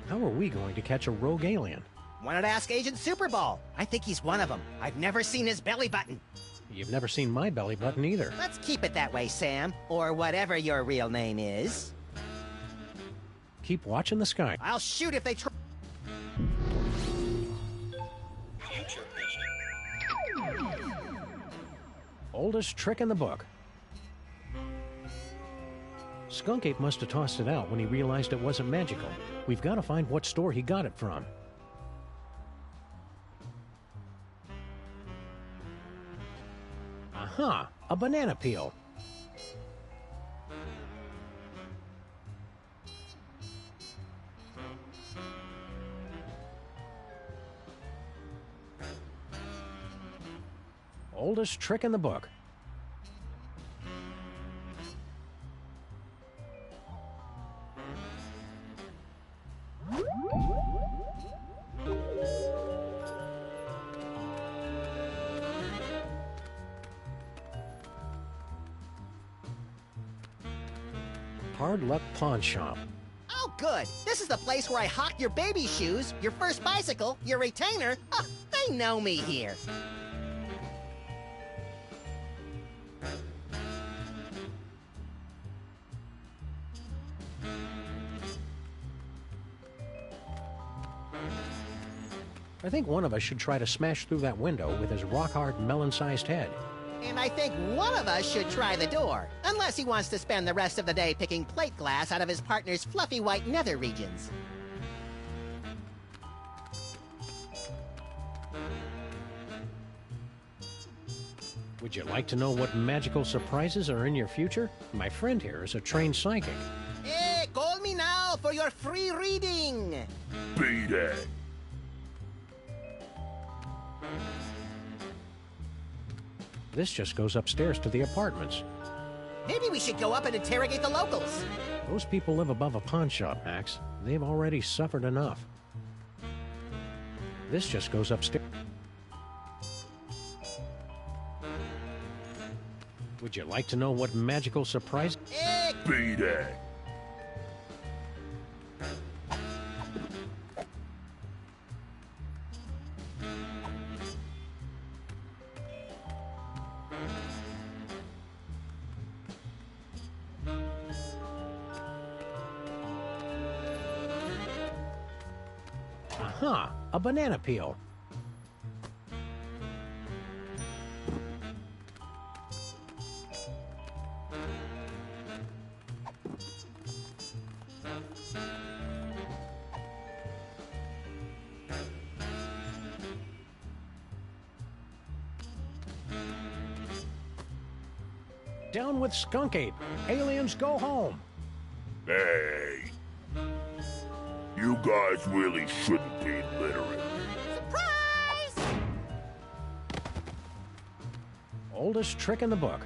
How are we going to catch a rogue alien? Wanted to ask Agent Superball. I think he's one of them. I've never seen his belly button. You've never seen my belly button either. Let's keep it that way, Sam. Or whatever your real name is. Keep watching the sky. I'll shoot if they try. Oldest trick in the book. Skunk Ape must have tossed it out when he realized it wasn't magical. We've got to find what store he got it from. Aha! A banana peel. Oldest trick in the book. Hard Luck Pawn Shop. Oh, good. This is the place where I hawk your baby shoes, your first bicycle, your retainer. Oh, they know me here. I think one of us should try to smash through that window with his rock-hard, melon-sized head. And I think one of us should try the door. Unless he wants to spend the rest of the day picking plate glass out of his partner's fluffy white nether regions. Would you like to know what magical surprises are in your future? My friend here is a trained psychic. Hey, call me now for your free reading! Beat it. This just goes upstairs to the apartments. Maybe we should go up and interrogate the locals. Those people live above a pawn shop, Max. They've already suffered enough. This just goes upstairs. Would you like to know what magical surprise? Hey. Beat it. Aha! A banana peel. Down with Skunk Ape. Aliens go home. Hey. You guys really shouldn't be littering. Surprise! Oldest trick in the book.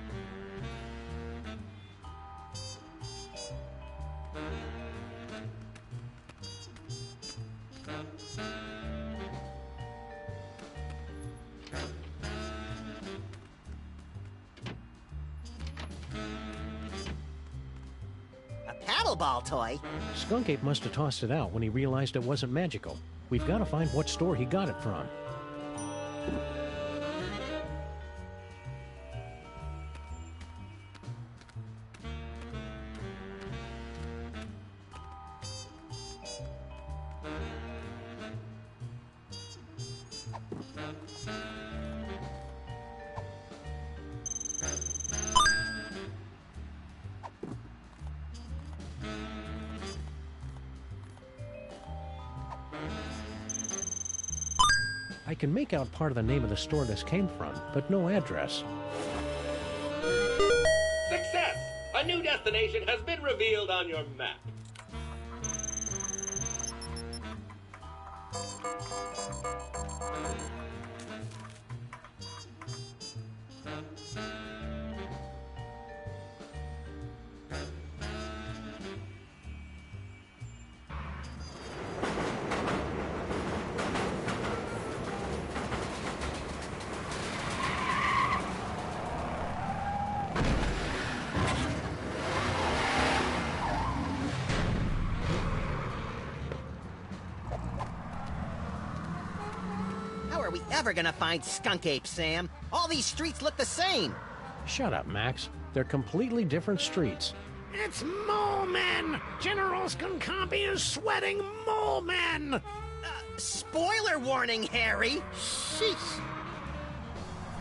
Paddleball toy? Skunk Ape must have tossed it out when he realized it wasn't magical. We've got to find what store he got it from. I can make out part of the name of the store this came from, but no address. Success! A new destination has been revealed on your map. How are we ever gonna find Skunk Ape, Sam? All these streets look the same. Shut up, Max. They're completely different streets. It's Mole Men! General Skunkapi is sweating Mole Men! Spoiler warning, Harry! Sheesh.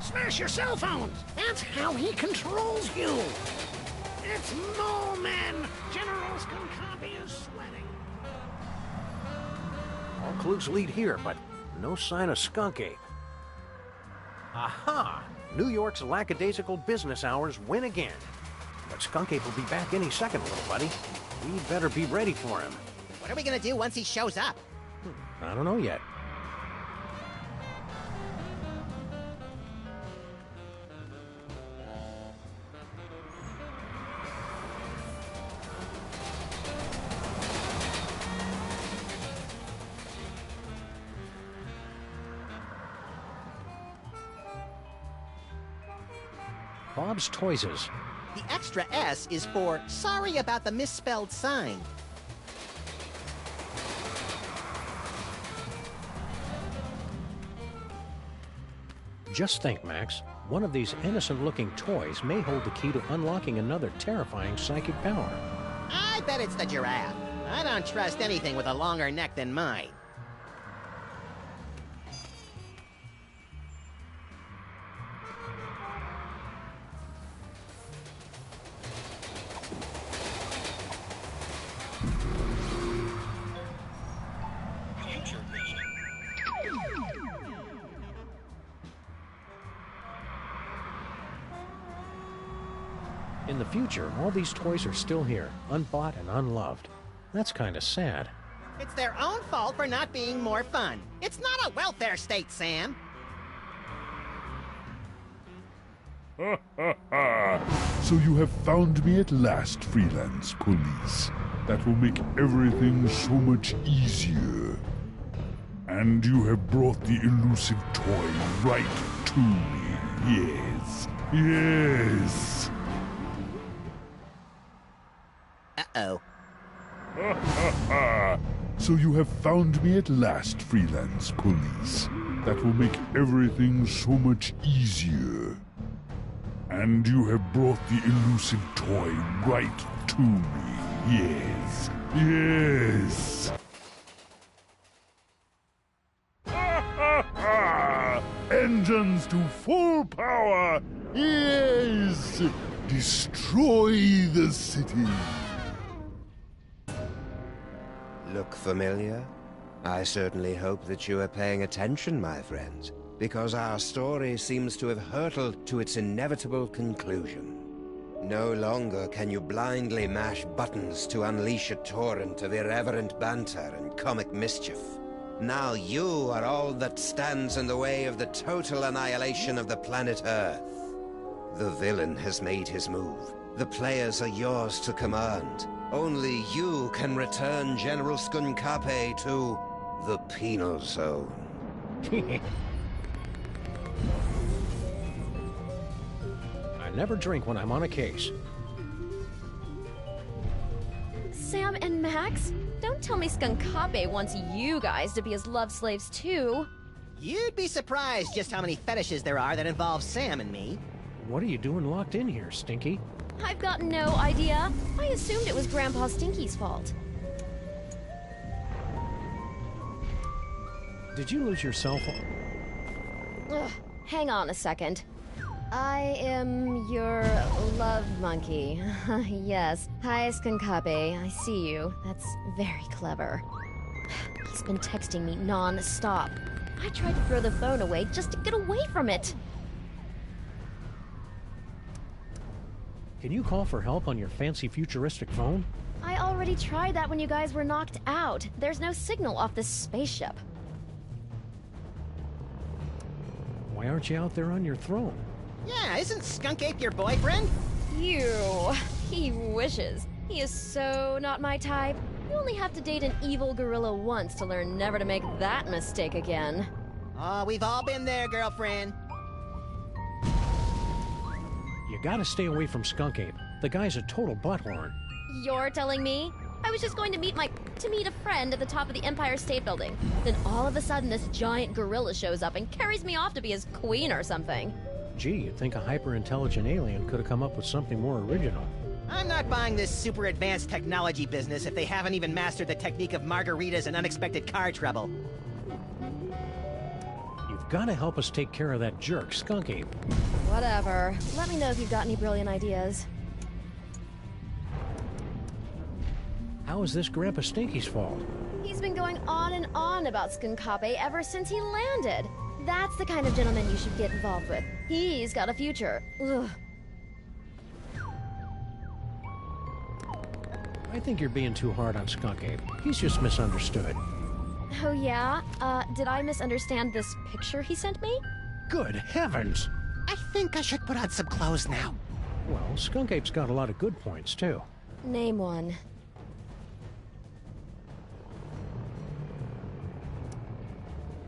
Smash your cell phones! That's how he controls you! It's Mole Men! General Skunkapi is sweating. All clues lead here, but no sign of Skunk Ape. Aha! New York's lackadaisical business hours win again. But Skunk Ape will be back any second, little buddy. We better be ready for him. What are we gonna do once he shows up? I don't know yet. Bob's Toyses. The extra S is for sorry about the misspelled sign. Just think, Max. One of these innocent-looking toys may hold the key to unlocking another terrifying psychic power. I bet it's the giraffe. I don't trust anything with a longer neck than mine. In the future, all these toys are still here, unbought and unloved. That's kind of sad. It's their own fault for not being more fun. It's not a welfare state, Sam. Ha ha ha! So you have found me at last, freelance police. That will make everything so much easier. And you have brought the elusive toy right to me. Yes. Yes. Uh-oh. Ha ha ha! So you have found me at last, freelance police. That will make everything so much easier. And you have brought the elusive toy right to me. Yes. Yes. Ha ha ha! Engines to full power! Yes! Destroy the city! Look familiar? I certainly hope that you are paying attention, my friends, because our story seems to have hurtled to its inevitable conclusion. No longer can you blindly mash buttons to unleash a torrent of irreverent banter and comic mischief. Now you are all that stands in the way of the total annihilation of the planet Earth. The villain has made his move. The players are yours to command. Only you can return General Skunkape to the penal zone. I never drink when I'm on a case. Sam and Max? Don't tell me Skunkape wants you guys to be his love slaves too. You'd be surprised just how many fetishes there are that involve Sam and me. What are you doing locked in here, Stinky? I've got no idea. I assumed it was Grandpa Stinky's fault. Did you lose your cell phone? Ugh, hang on a second. I am your love monkey. Yes. Hi, Skunkape. I see you. That's very clever. He's been texting me non-stop. I tried to throw the phone away just to get away from it. Can you call for help on your fancy futuristic phone? I already tried that when you guys were knocked out. There's no signal off this spaceship. Why aren't you out there on your throne? Yeah, isn't Skunkape your boyfriend? You. He wishes. He is so not my type. You only have to date an evil gorilla once to learn never to make that mistake again. Oh, we've all been there, girlfriend. You gotta stay away from Skunkape. The guy's a total butthorn. You're telling me? I was just going to meet a friend at the top of the Empire State Building. Then all of a sudden this giant gorilla shows up and carries me off to be his queen or something. Gee, you'd think a hyper-intelligent alien could have come up with something more original. I'm not buying this super advanced technology business if they haven't even mastered the technique of margaritas and unexpected car trouble. You've gotta help us take care of that jerk, Skunkape. Whatever. Let me know if you've got any brilliant ideas. How is this Grandpa Stinky's fault? He's been going on and on about Skunkape ever since he landed. That's the kind of gentleman you should get involved with. He's got a future. Ugh. I think you're being too hard on Skunkape. He's just misunderstood. Oh yeah? Did I misunderstand this picture he sent me? Good heavens! I think I should put on some clothes now. Well, Skunkape's got a lot of good points, too. Name one.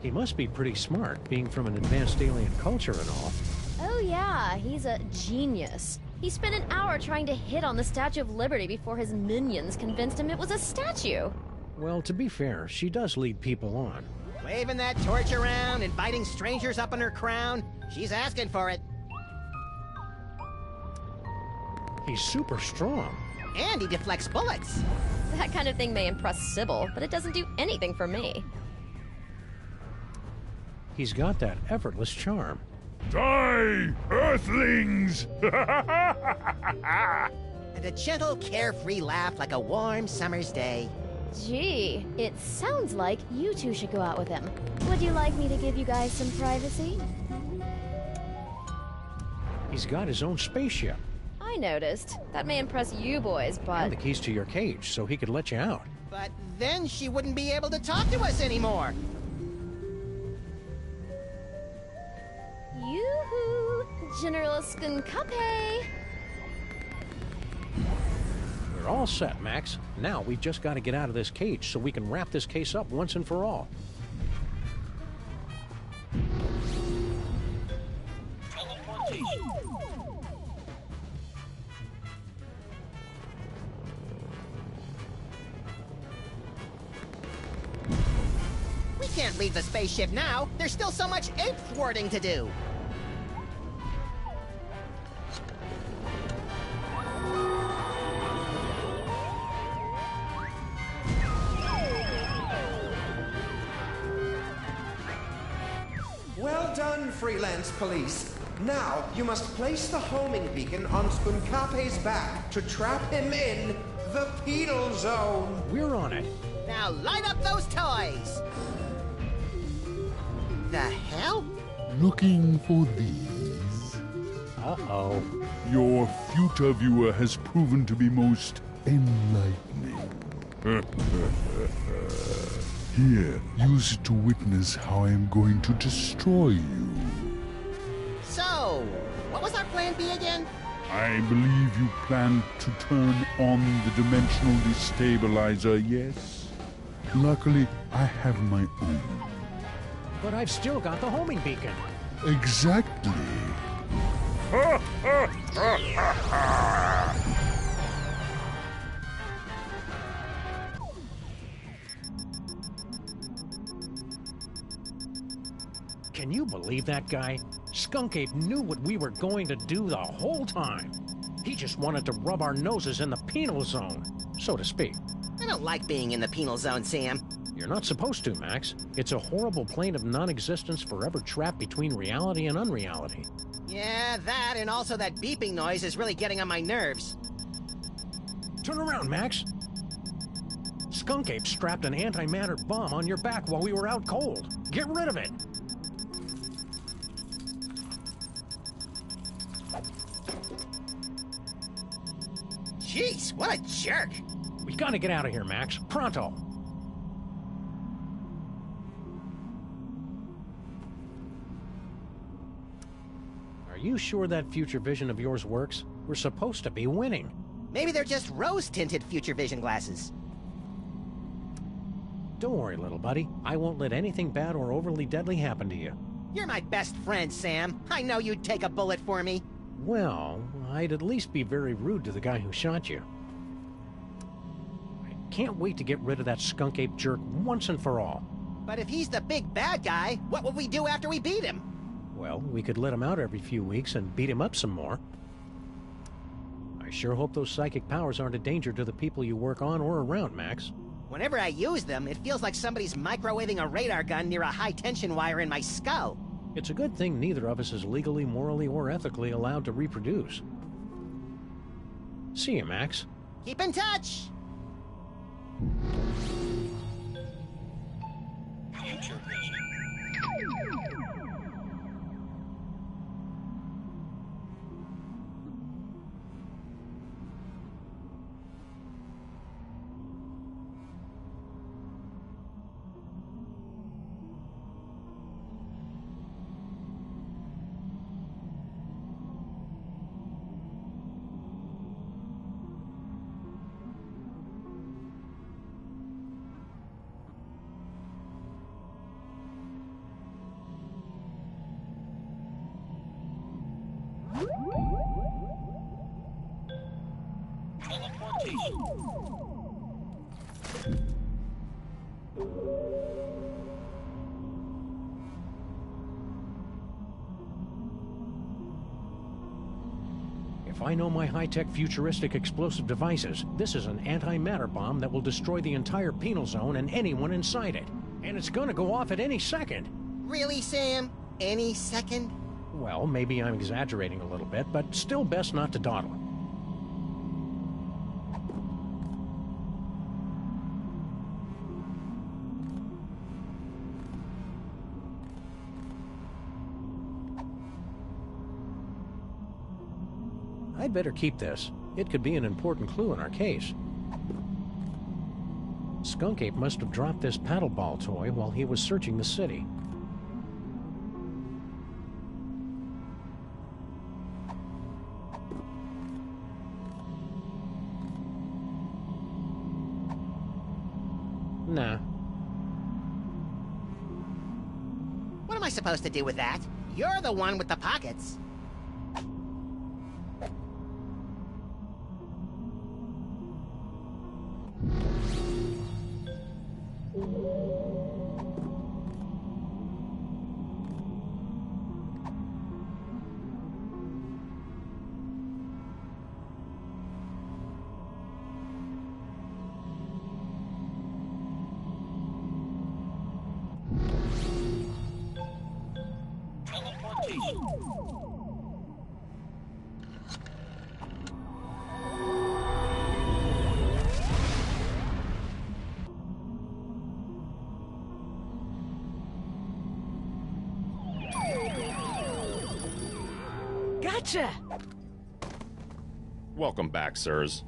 He must be pretty smart, being from an advanced alien culture and all. Oh yeah, he's a genius. He spent an hour trying to hit on the Statue of Liberty before his minions convinced him it was a statue. Well, to be fair, she does lead people on. Waving that torch around, inviting strangers up in her crown. She's asking for it. He's super strong. And he deflects bullets. That kind of thing may impress Sybil, but it doesn't do anything for me. He's got that effortless charm. Die, Earthlings! And a gentle, carefree laugh like a warm summer's day. Gee, it sounds like you two should go out with him. Would you like me to give you guys some privacy? He's got his own spaceship. I noticed. That may impress you boys, but... And the keys to your cage, so he could let you out. But then she wouldn't be able to talk to us anymore. Yoo-hoo! General Skunkape! We're all set, Max. Now we've just got to get out of this cage so we can wrap this case up once and for all. We can't leave the spaceship now. There's still so much ape thwarting to do. Well done, freelance police. Now, you must place the homing beacon on Skunkape's back to trap him in the penal zone. We're on it. Now light up those toys. The hell? Looking for these? Uh-oh. Your future viewer has proven to be most enlightening. Here, use it to witness how I am going to destroy you. So, what was our plan B again? I believe you plan to turn on the dimensional destabilizer, yes? Luckily, I have my own. But I've still got the homing beacon. Exactly. Can you believe that guy? Skunkape knew what we were going to do the whole time. He just wanted to rub our noses in the penal zone, so to speak. I don't like being in the penal zone, Sam. You're not supposed to, Max. It's a horrible plane of non-existence forever trapped between reality and unreality. Yeah, that and also that beeping noise is really getting on my nerves. Turn around, Max. Skunkape strapped an antimatter bomb on your back while we were out cold. Get rid of it. Jeez, what a jerk! We gotta get out of here, Max. Pronto! Are you sure that future vision of yours works? We're supposed to be winning. Maybe they're just rose-tinted future vision glasses. Don't worry, little buddy. I won't let anything bad or overly deadly happen to you. You're my best friend, Sam. I know you'd take a bullet for me. Well, I'd at least be very rude to the guy who shot you. I can't wait to get rid of that Skunkape jerk once and for all. But if he's the big bad guy, what will we do after we beat him? Well, we could let him out every few weeks and beat him up some more. I sure hope those psychic powers aren't a danger to the people you work on or around, Max. Whenever I use them, it feels like somebody's microwaving a radar gun near a high-tension wire in my skull. It's a good thing neither of us is legally, morally, or ethically allowed to reproduce. See you, Max. Keep in touch! Future vision. If I know my high-tech futuristic explosive devices, this is an antimatter bomb that will destroy the entire penal zone and anyone inside it. And it's gonna go off at any second. Really, Sam? Any second? Well, maybe I'm exaggerating a little bit, but still best not to dawdle. I'd better keep this. It could be an important clue in our case. Skunk Ape must have dropped this paddleball toy while he was searching the city. Nah. What am I supposed to do with that? You're the one with the pockets. Gotcha! Welcome back, sirs.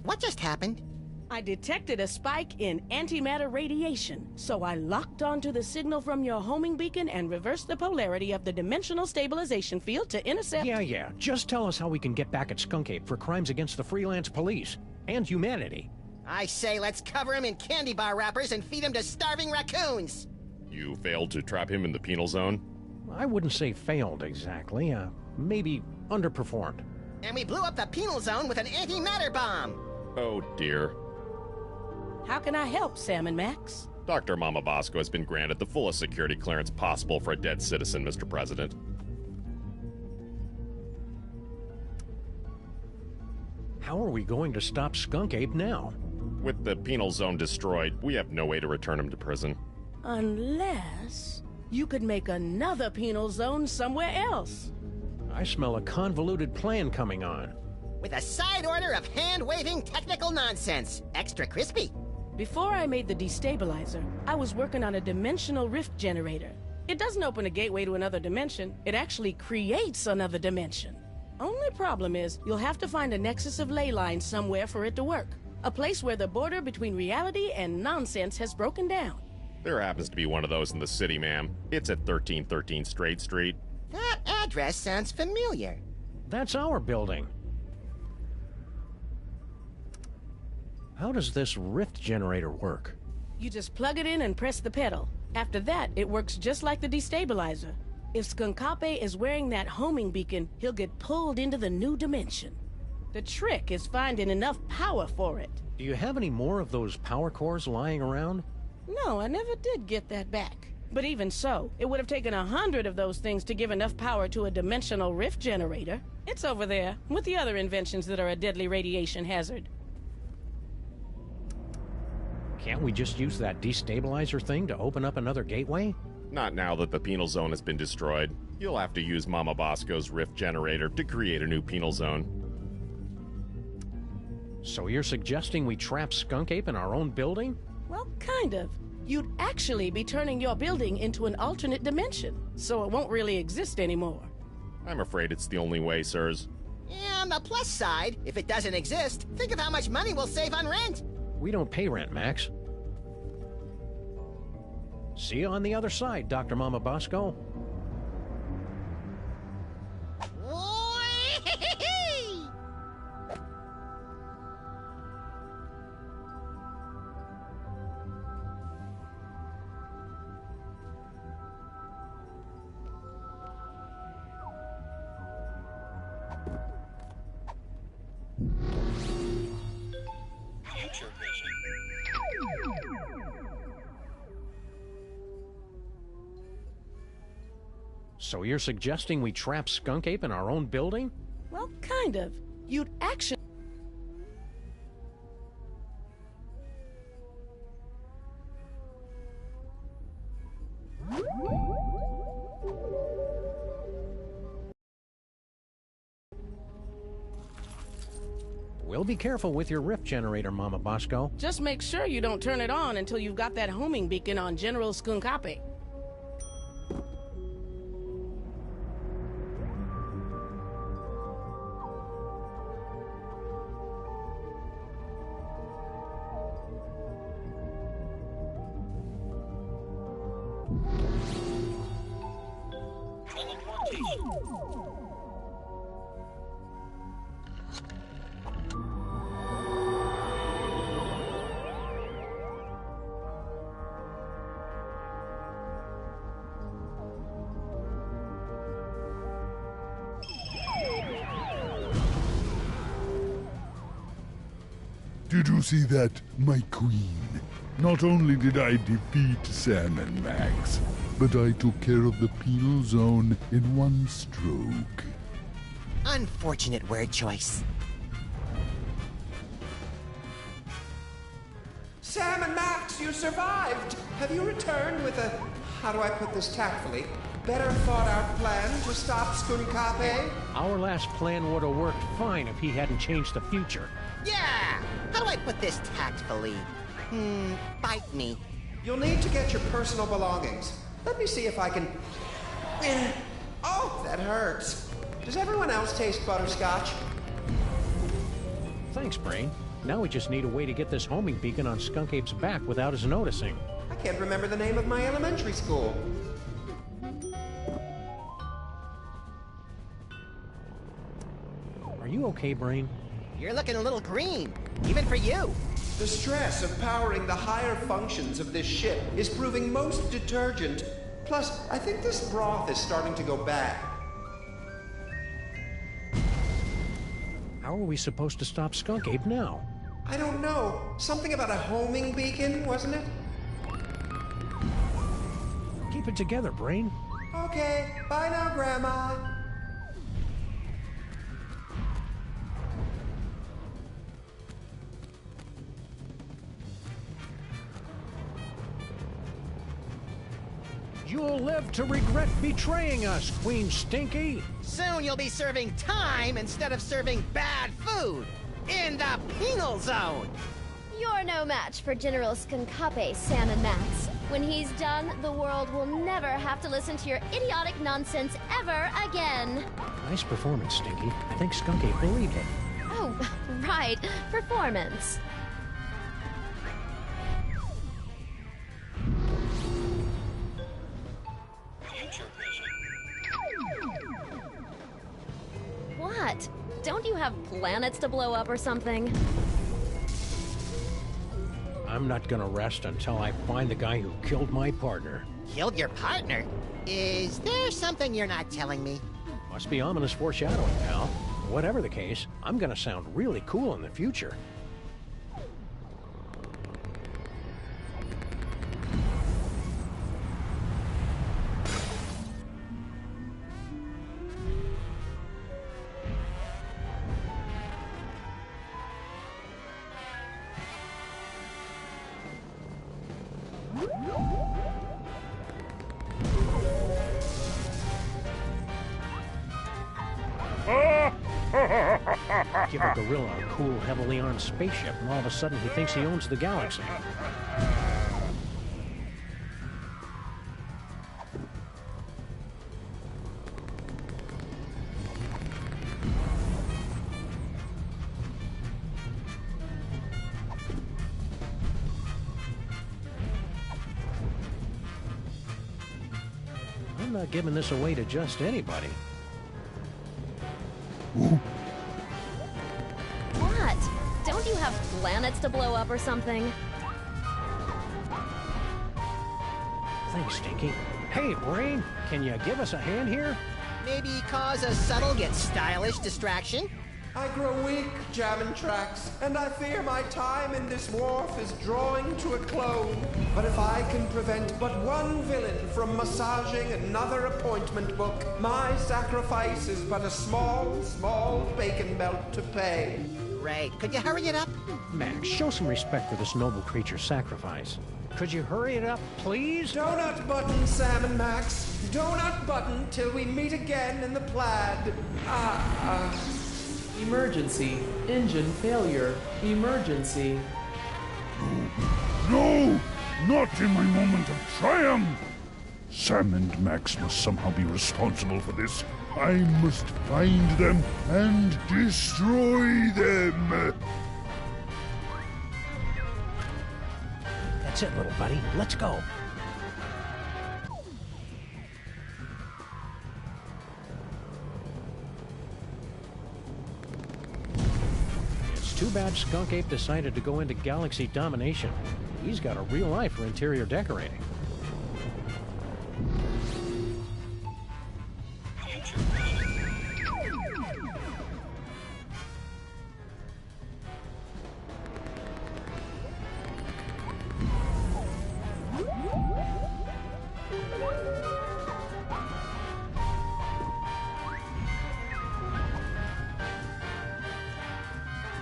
What just happened? I detected a spike in antimatter radiation, so I locked onto the signal from your homing beacon and reversed the polarity of the dimensional stabilization field to intercept... Yeah. Just tell us how we can get back at Skunk Ape for crimes against the freelance police and humanity. I say let's cover him in candy bar wrappers and feed him to starving raccoons. You failed to trap him in the penal zone? I wouldn't say failed exactly. Maybe underperformed. And we blew up the penal zone with an antimatter bomb. Oh, dear. How can I help, Sam&Max? Dr. Mama Bosco has been granted the fullest security clearance possible for a dead citizen, Mr. President. How are we going to stop Skunk Ape now? With the penal zone destroyed, we have no way to return him to prison. Unless you could make another penal zone somewhere else. I smell a convoluted plan coming on. With a side order of hand-waving technical nonsense. Extra crispy. Before I made the destabilizer, I was working on a dimensional rift generator. It doesn't open a gateway to another dimension, it actually creates another dimension. Only problem is, you'll have to find a nexus of ley lines somewhere for it to work. A place where the border between reality and nonsense has broken down. There happens to be one of those in the city, ma'am. It's at 1313 Straight Street. That address sounds familiar. That's our building. How does this rift generator work? You just plug it in and press the pedal. After that, it works just like the destabilizer. If Skunkape is wearing that homing beacon, he'll get pulled into the new dimension. The trick is finding enough power for it. Do you have any more of those power cores lying around? No, I never did get that back. But even so, it would have taken 100 of those things to give enough power to a dimensional rift generator. It's over there, with the other inventions that are a deadly radiation hazard. Can't we just use that destabilizer thing to open up another gateway? Not now that the penal zone has been destroyed. You'll have to use Mama Bosco's rift generator to create a new penal zone. So you're suggesting we trap Skunk Ape in our own building? Well, kind of. You'd actually be turning your building into an alternate dimension, so it won't really exist anymore. I'm afraid it's the only way, sirs. Yeah, on the plus side, if it doesn't exist, think of how much money we'll save on rent. We don't pay rent, Max. See you on the other side, Dr. Mama Bosco. So you're suggesting we trap Skunk Ape in our own building? Well, kind of. You'd actually... We'll be careful with your rift generator, Mama Bosco. Just make sure you don't turn it on until you've got that homing beacon on General Skunkape. Did you see that, my queen? Not only did I defeat Sam&Max, but I took care of the penal zone in one stroke. Unfortunate word choice. Sam&Max, you survived! Have you returned with a, how do I put this tactfully, better thought out plan to stop Skunkape? Our last plan would have worked fine if he hadn't changed the future. Yeah! How do I put this tactfully? Bite me. You'll need to get your personal belongings. Let me see if I can... Oh, that hurts. Does everyone else taste butterscotch? Thanks, Brain. Now we just need a way to get this homing beacon on Skunk Ape's back without us noticing. I can't remember the name of my elementary school. Are you okay, Brain? You're looking a little green, even for you. The stress of powering the higher functions of this ship is proving most detergent. Plus, I think this broth is starting to go bad. How are we supposed to stop Skunk Ape now? I don't know. Something about a homing beacon, wasn't it? Keep it together, Brain. Okay, bye now, Grandma. You'll live to regret betraying us, Queen Stinky! Soon you'll be serving time instead of serving bad food in the penal zone! You're no match for General Skunkape, Sam&Max. When he's done, the world will never have to listen to your idiotic nonsense ever again. Nice performance, Stinky. I think Skunk Ape believed it. Oh, right. Performance. What? Don't you have planets to blow up or something? I'm not gonna rest until I find the guy who killed my partner. Killed your partner? Is there something you're not telling me? Must be ominous foreshadowing, pal. Whatever the case, I'm gonna sound really cool in the future. Give a gorilla a cool, heavily armed spaceship, and all of a sudden he thinks he owns the galaxy. I'm not giving this away to just anybody. What? Don't you have planets to blow up or something? Thanks, Stinky. Hey, Brain, can you give us a hand here? Maybe cause a subtle yet stylish distraction? I grow weak, jamming tracks, and I fear my time in this wharf is drawing to a close. But if I can prevent but one villain from massaging another appointment book, my sacrifice is but a small, small bacon belt to pay. Great. Could you hurry it up? Max, show some respect for this noble creature's sacrifice. Could you hurry it up, please? Donut button, Sam&Max. Donut button till we meet again in the plaid. Emergency. Engine failure. Emergency. No! Not in my moment of triumph! Sam and Max must somehow be responsible for this. I must find them and destroy them! That's it, little buddy. Let's go. It's too bad Skunk Ape decided to go into galaxy domination. He's got a real eye for interior decorating.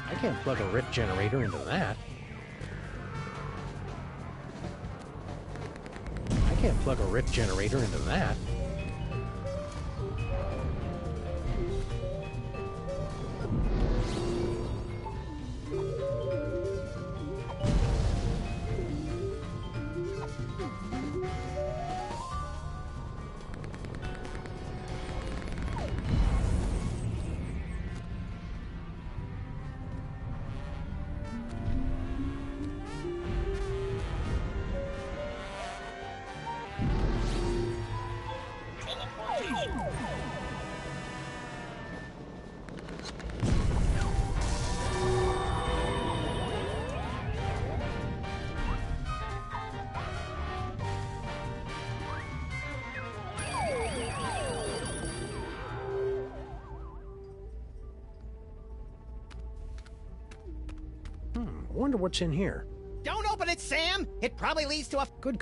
I can't plug a rift generator into that. I can't plug a rift generator into that. Wonder what's in here. Don't open it, Sam! It probably leads to a... Good.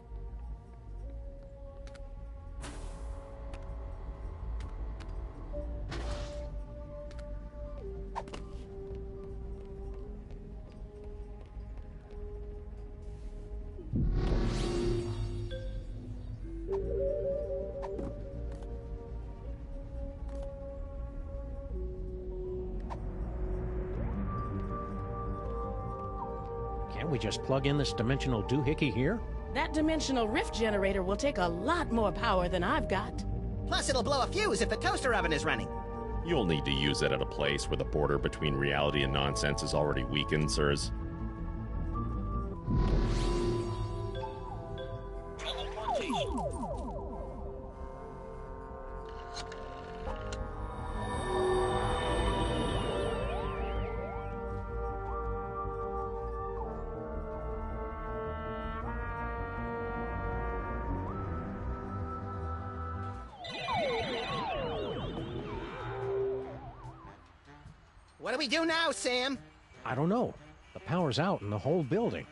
Can't we just plug in this dimensional doohickey here? That dimensional rift generator will take a lot more power than I've got. Plus, it'll blow a fuse if the toaster oven is running. You'll need to use it at a place where the border between reality and nonsense is already weakened, sirs. What do we do now, Sam? I don't know. The power's out in the whole building.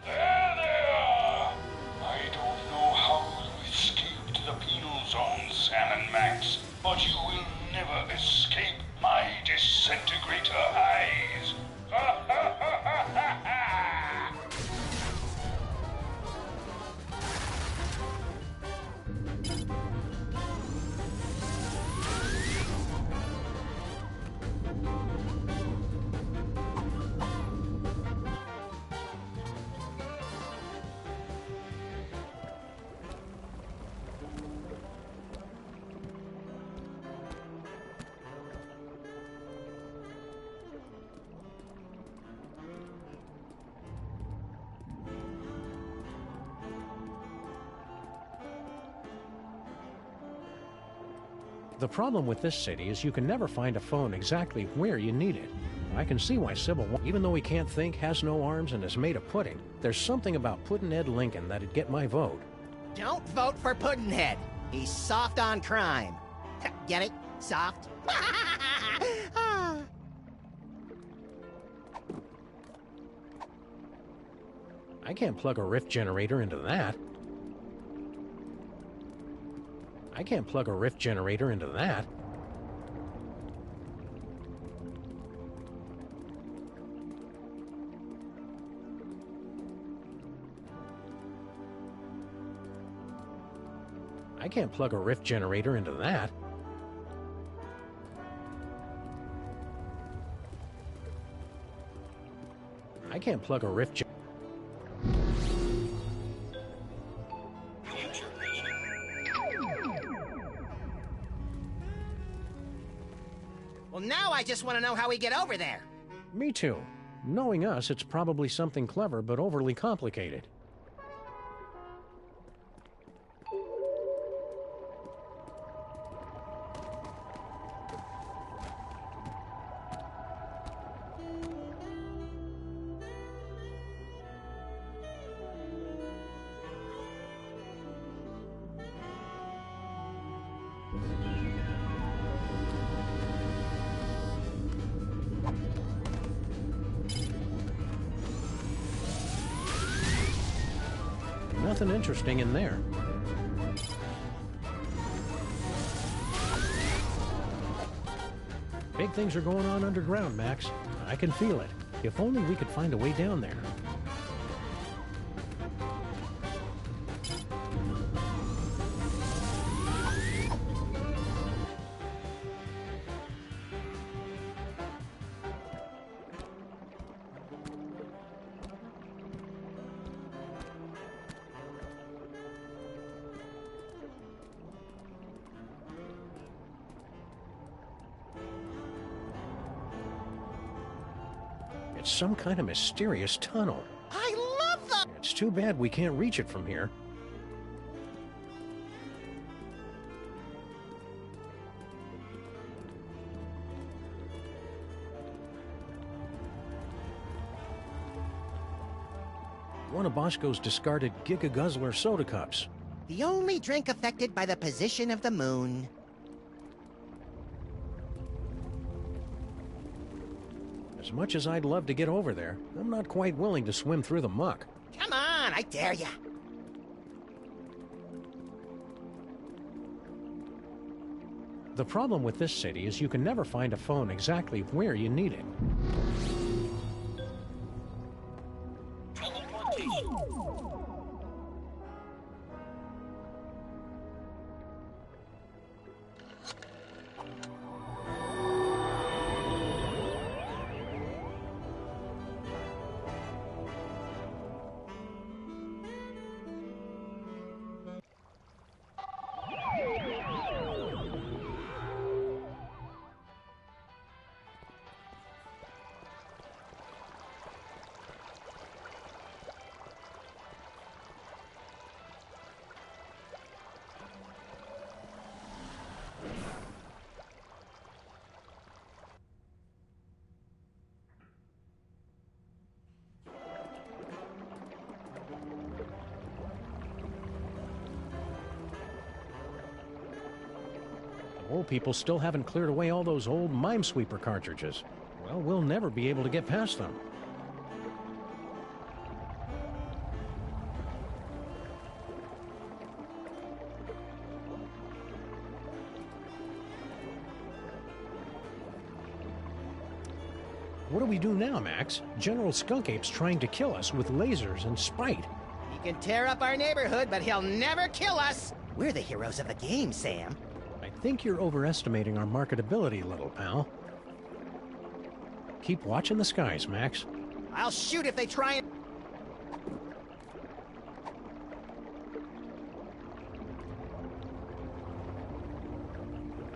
There they are! I don't know how you escaped the penal zone, Sam&Max, but you will never escape my disintegrator eyes! Ha ha ha ha ha ha! The problem with this city is you can never find a phone exactly where you need it. I can see why Sybil, even though he can't think, has no arms, and is made of pudding, there's something about Puddinhead Lincoln that'd get my vote. Don't vote for Puddinhead. He's soft on crime. Get it? Soft? I can't plug a rift generator into that. I can't plug a rift generator into that. I can't plug a rift generator into that. I can't plug a rift generator. Well, now I just want to know how we get over there. Me too. Knowing us, it's probably something clever but overly complicated. Nothing interesting in there. Big things are going on underground, Max. I can feel it. If only we could find a way down there. It's some kind of mysterious tunnel. I love them! It's too bad we can't reach it from here. One of Bosco's discarded Giga Guzzler soda cups. The only drink affected by the position of the moon. As much as I'd love to get over there, I'm not quite willing to swim through the muck. Come on, I dare ya. The problem with this city is you can never find a phone exactly where you need it. Old people still haven't cleared away all those old Minesweeper cartridges. Well, we'll never be able to get past them. What do we do now, Max? General Skunkape's trying to kill us with lasers and spite. He can tear up our neighborhood, but he'll never kill us! We're the heroes of the game, Sam. I think you're overestimating our marketability, little pal. Keep watching the skies, Max. I'll shoot if they try and...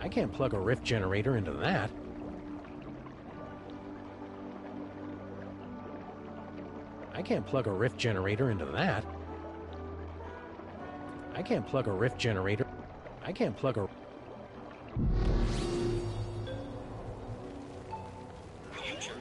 I can't plug a rift generator into that. I can't plug a rift generator into that. I can't plug a rift generator. I can't plug a... Future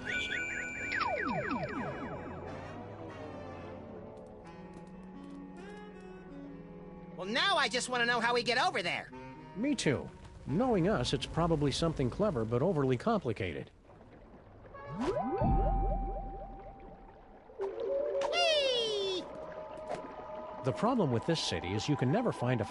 Well, now I just want to know how we get over there. Me too. Knowing us, it's probably something clever but overly complicated. Whee! The problem with this city is you can never find a...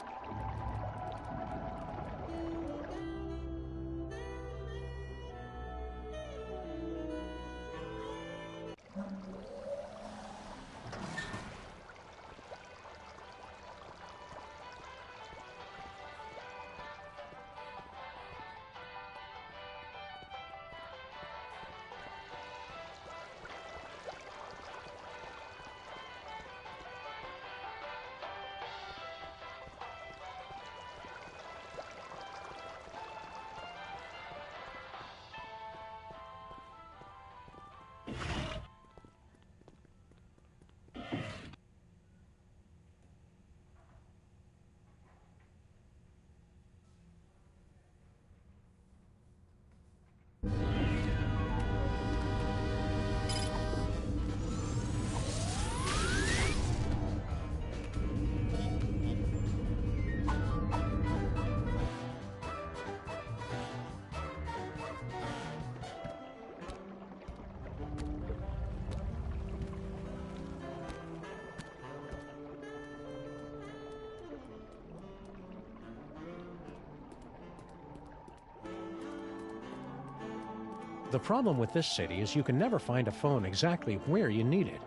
The problem with this city is you can never find a phone exactly where you need it.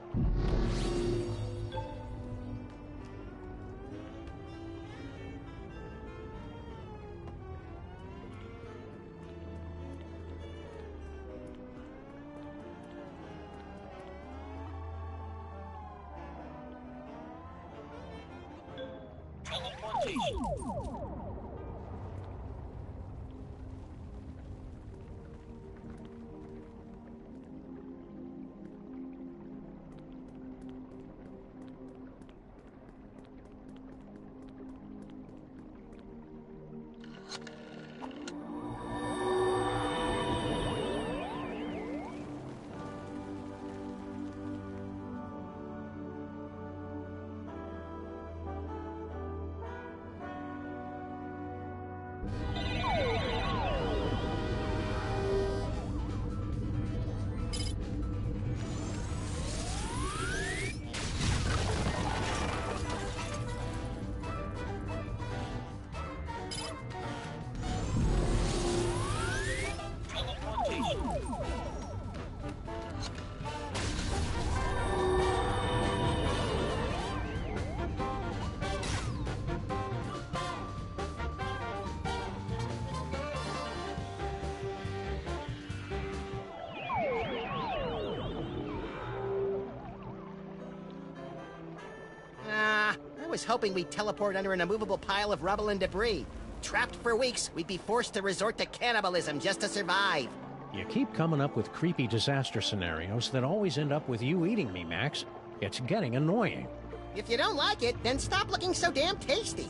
I was hoping we'd teleport under an immovable pile of rubble and debris. Trapped for weeks, we'd be forced to resort to cannibalism just to survive. You keep coming up with creepy disaster scenarios that always end up with you eating me, Max. It's getting annoying. If you don't like it, then stop looking so damn tasty.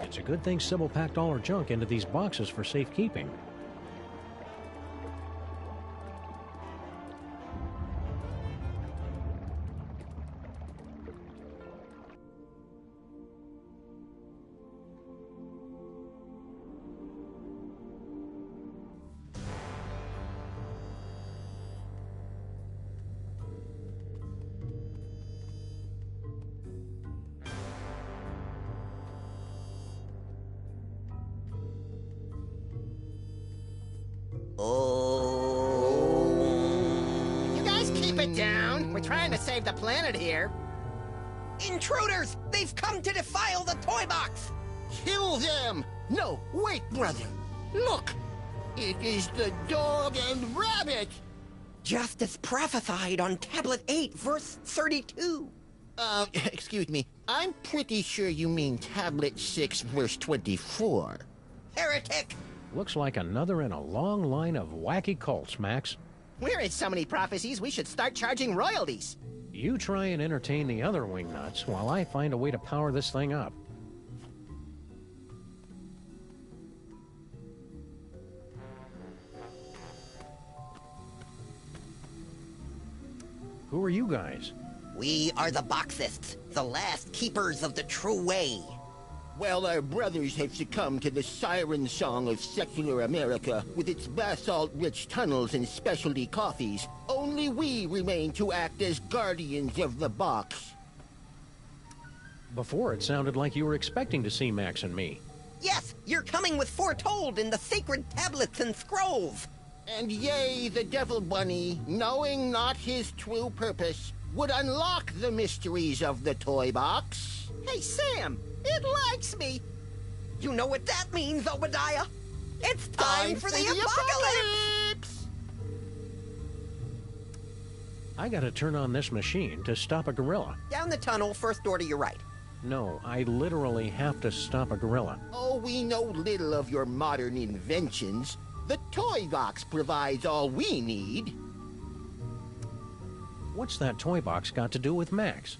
It's a good thing Sybil packed all her junk into these boxes for safekeeping. You guys keep it down. We're trying to save the planet here. Intruders! They've come to defile the toy box! Kill them! No, wait, brother. Look! It is the dog and rabbit! Just as prophesied on Tablet 8, verse 32. Excuse me. I'm pretty sure you mean Tablet 6, verse 24. Heretic! Looks like another in a long line of wacky cults, Max. We're in so many prophecies, we should start charging royalties. You try and entertain the other wingnuts while I find a way to power this thing up. Who are you guys? We are the Boxists, the last keepers of the true way. While our brothers have succumbed to the siren song of secular America with its basalt-rich tunnels and specialty coffees, only we remain to act as guardians of the box. Before, it sounded like you were expecting to see Max and me. Yes, you're coming with foretold in the sacred tablets and scrolls. And yea, the Devil Bunny, knowing not his true purpose, would unlock the mysteries of the toy box. Hey, Sam, it likes me. You know what that means, Obadiah? It's time for the apocalypse! I gotta turn on this machine to stop a gorilla. Down the tunnel, first door to your right. No, I literally have to stop a gorilla. Oh, we know little of your modern inventions. The toy box provides all we need. What's that toy box got to do with Max?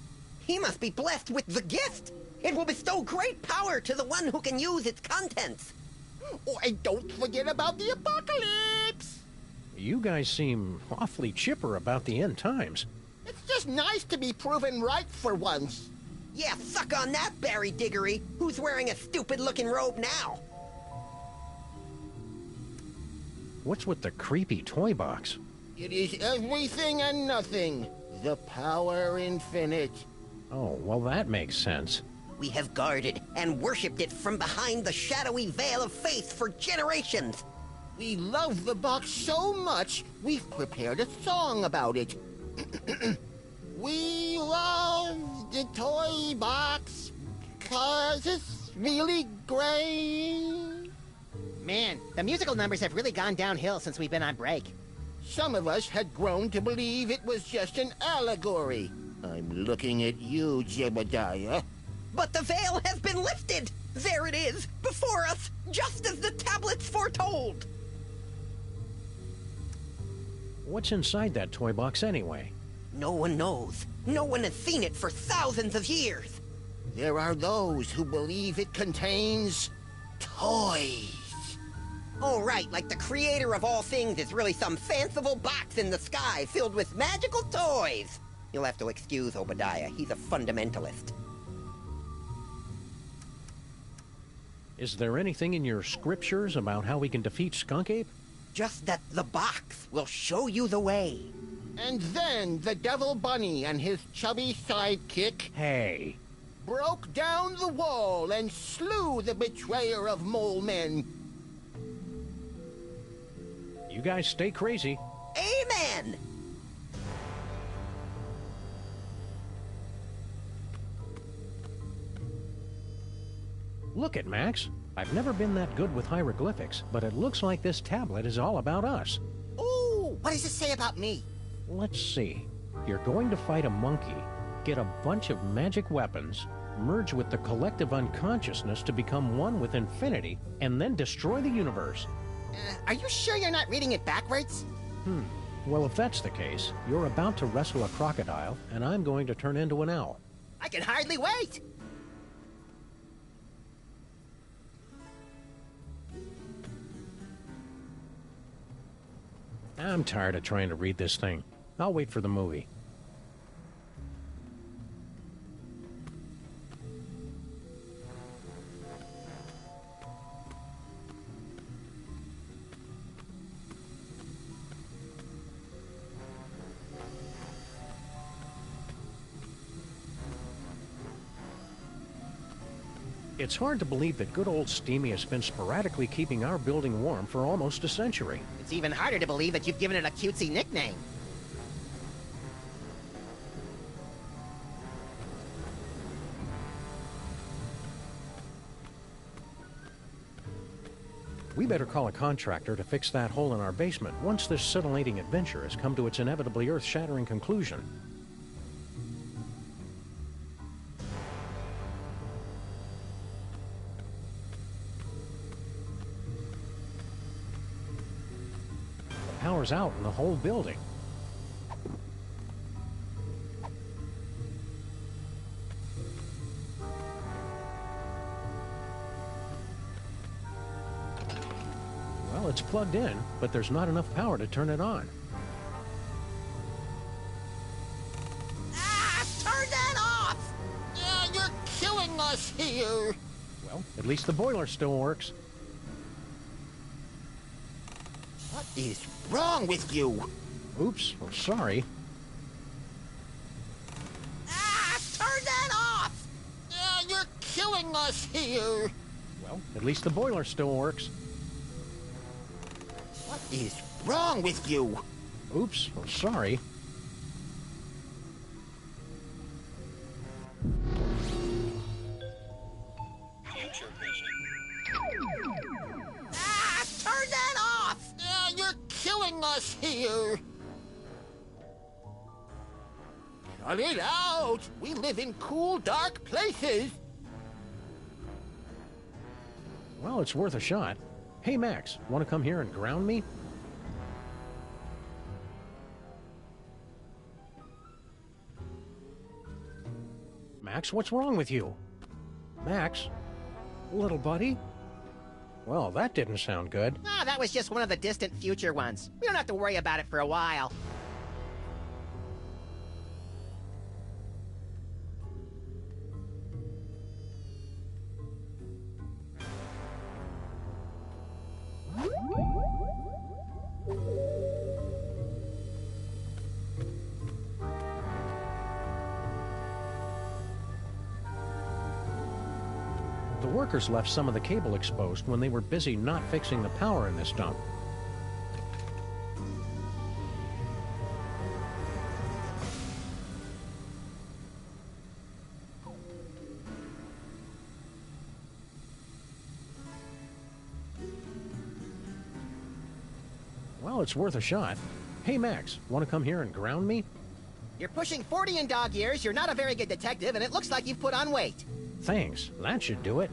He must be blessed with the gift. It will bestow great power to the one who can use its contents. Oh, and don't forget about the apocalypse! You guys seem awfully chipper about the end times. It's just nice to be proven right for once. Yeah, suck on that, Barry Diggory. Who's wearing a stupid-looking robe now? What's with the creepy toy box? It is everything and nothing. The power infinite. Oh, well, that makes sense. We have guarded and worshipped it from behind the shadowy veil of faith for generations. We love the box so much, we've prepared a song about it. We love the toy box, 'cause it's really great. Man, the musical numbers have really gone downhill since we've been on break. Some of us had grown to believe it was just an allegory. I'm looking at you, Jebediah. But the veil has been lifted! There it is, before us, just as the tablets foretold! What's inside that toy box anyway? No one knows. No one has seen it for thousands of years. There are those who believe it contains toys. Oh, right, like the creator of all things is really some fanciful box in the sky filled with magical toys. You'll have to excuse Obadiah. He's a fundamentalist. Is there anything in your scriptures about how we can defeat Skunk Ape? Just that the box will show you the way. And then the Devil Bunny and his chubby sidekick... Hey! ...broke down the wall and slew the betrayer of mole men. You guys stay crazy. Amen! Look at Max. I've never been that good with hieroglyphics, but it looks like this tablet is all about us. Ooh, what does it say about me? Let's see. You're going to fight a monkey, get a bunch of magic weapons, merge with the collective unconsciousness to become one with infinity, and then destroy the universe. Are you sure you're not reading it backwards? Well, if that's the case, you're about to wrestle a crocodile, and I'm going to turn into an owl. I can hardly wait! I'm tired of trying to read this thing. I'll wait for the movie. It's hard to believe that good old Steamy has been sporadically keeping our building warm for almost a century. It's even harder to believe that you've given it a cutesy nickname. We better call a contractor to fix that hole in our basement once this scintillating adventure has come to its inevitably earth-shattering conclusion. Power's out in the whole building. Well, it's plugged in, but there's not enough power to turn it on. Ah, us here. Well, at least the boiler still works. What is wrong with you? Oops, well, sorry. Turn that off! You're killing us here. Well, at least the boiler still works. What is wrong with you? Oops, well, sorry. Turn that off! You're killing us here. Cut it out! We live in cool, dark places. Well, it's worth a shot. Hey, Max, want to come here and ground me? Max, what's wrong with you? Max? Little buddy? Well, that didn't sound good. Ah, that was just one of the distant future ones. We don't have to worry about it for a while. The workers left some of the cable exposed when they were busy not fixing the power in this dump. Well, it's worth a shot. Hey, Max, want to come here and ground me? You're pushing 40 in dog years, you're not a very good detective, and it looks like you've put on weight. Thanks, that should do it.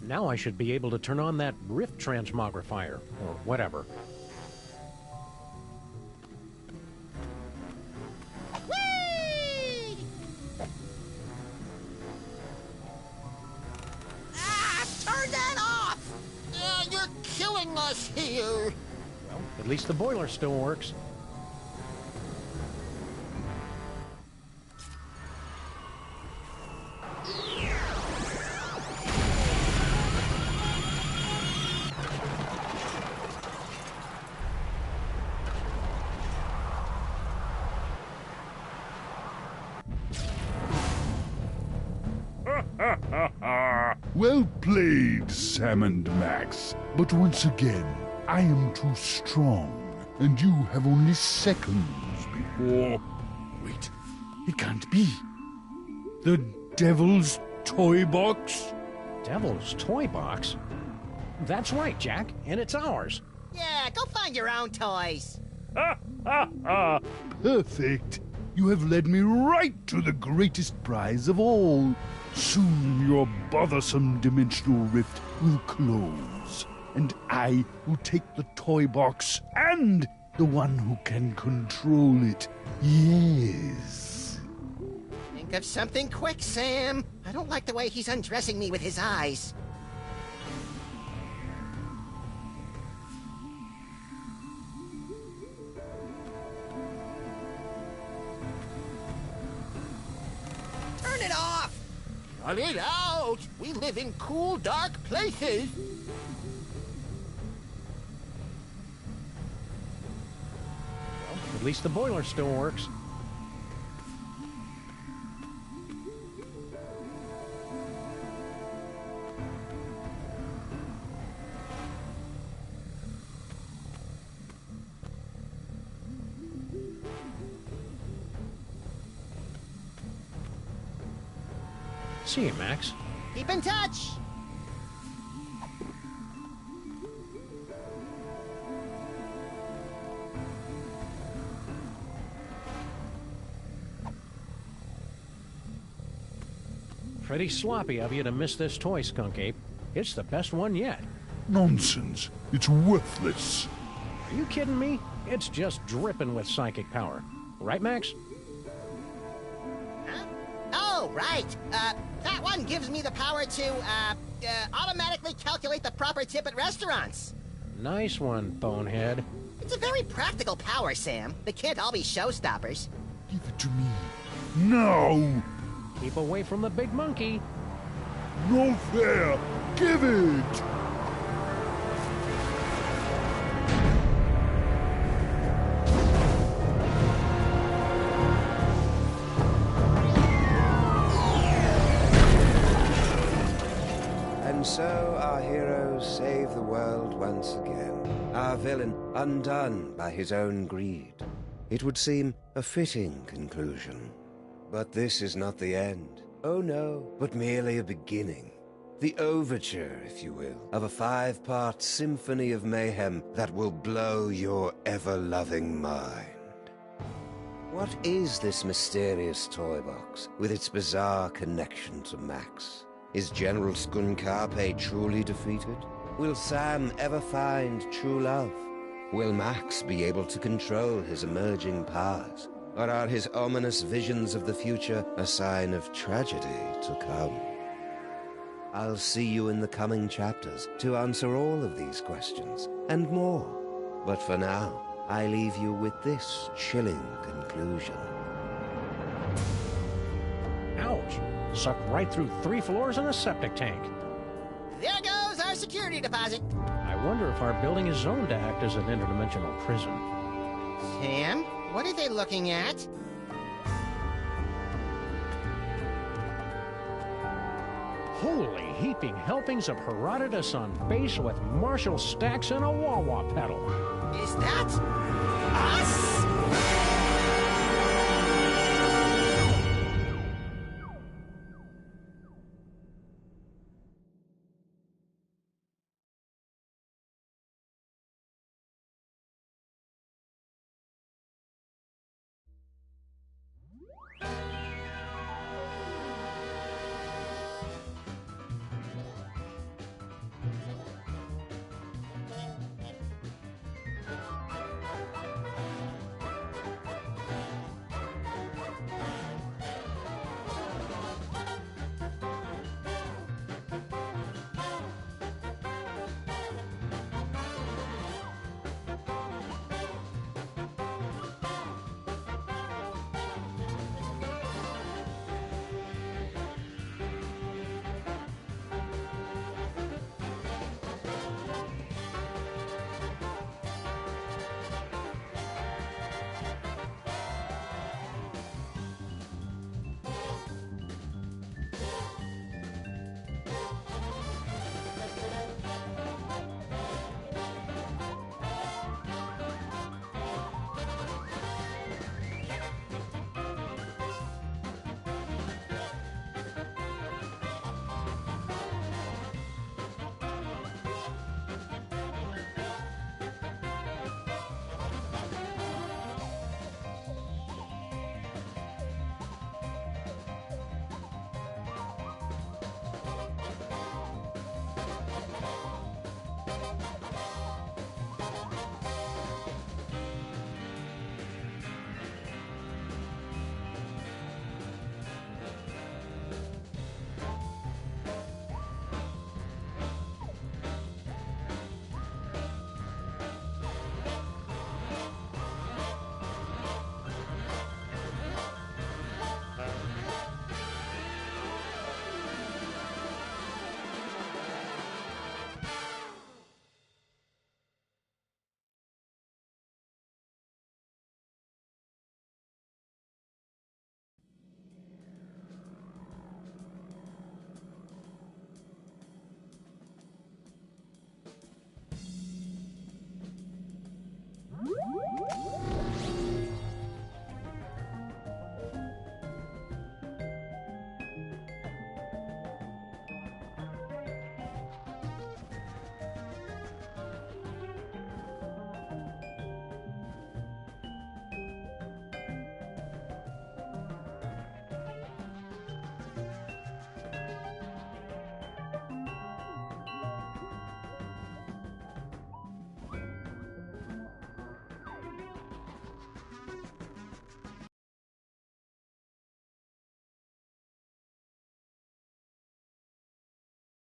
Now I should be able to turn on that rift transmogrifier, or whatever. Whee! Turn that off! You're killing us here. Well, at least the boiler still works. Well played, Sam&Max. But once again, I am too strong, and you have only seconds before... Wait, it can't be. The Devil's Toy Box? Devil's Toy Box? That's right, Jack, and it's ours. Yeah, go find your own toys. Perfect. You have led me right to the greatest prize of all. Soon your bothersome dimensional rift will close, and I will take the toy box and the one who can control it. Yes. Think of something quick, Sam. I don't like the way he's undressing me with his eyes. Turn it off! Cut it out! We live in cool, dark places. Well, at least the boiler still works. See you, Max. Keep in touch! Pretty sloppy of you to miss this toy, Skunk Ape. It's the best one yet. Nonsense. It's worthless. Are you kidding me? It's just dripping with psychic power. Right, Max? Huh? Oh, right. That one gives me the power to, automatically calculate the proper tip at restaurants. Nice one, bonehead. It's a very practical power, Sam. They can't all be showstoppers. Give it to me. Now! Keep away from the big monkey. No fair! Give it! And so our hero saved the world once again. Our villain undone by his own greed. It would seem a fitting conclusion. But this is not the end. Oh no, but merely a beginning. The overture, if you will, of a 5-part symphony of mayhem that will blow your ever-loving mind. What is this mysterious toy box with its bizarre connection to Max? Is General Skunkape truly defeated? Will Sam ever find true love? Will Max be able to control his emerging powers? Or are his ominous visions of the future a sign of tragedy to come? I'll see you in the coming chapters to answer all of these questions, and more. But for now, I leave you with this chilling conclusion. Ouch! Sucked right through 3 floors and a septic tank. There goes our security deposit. I wonder if our building is zoned to act as an interdimensional prison. Sam, what are they looking at? Holy heaping helpings of Herodotus on bass with Marshall stacks and a wah-wah pedal. Is that us?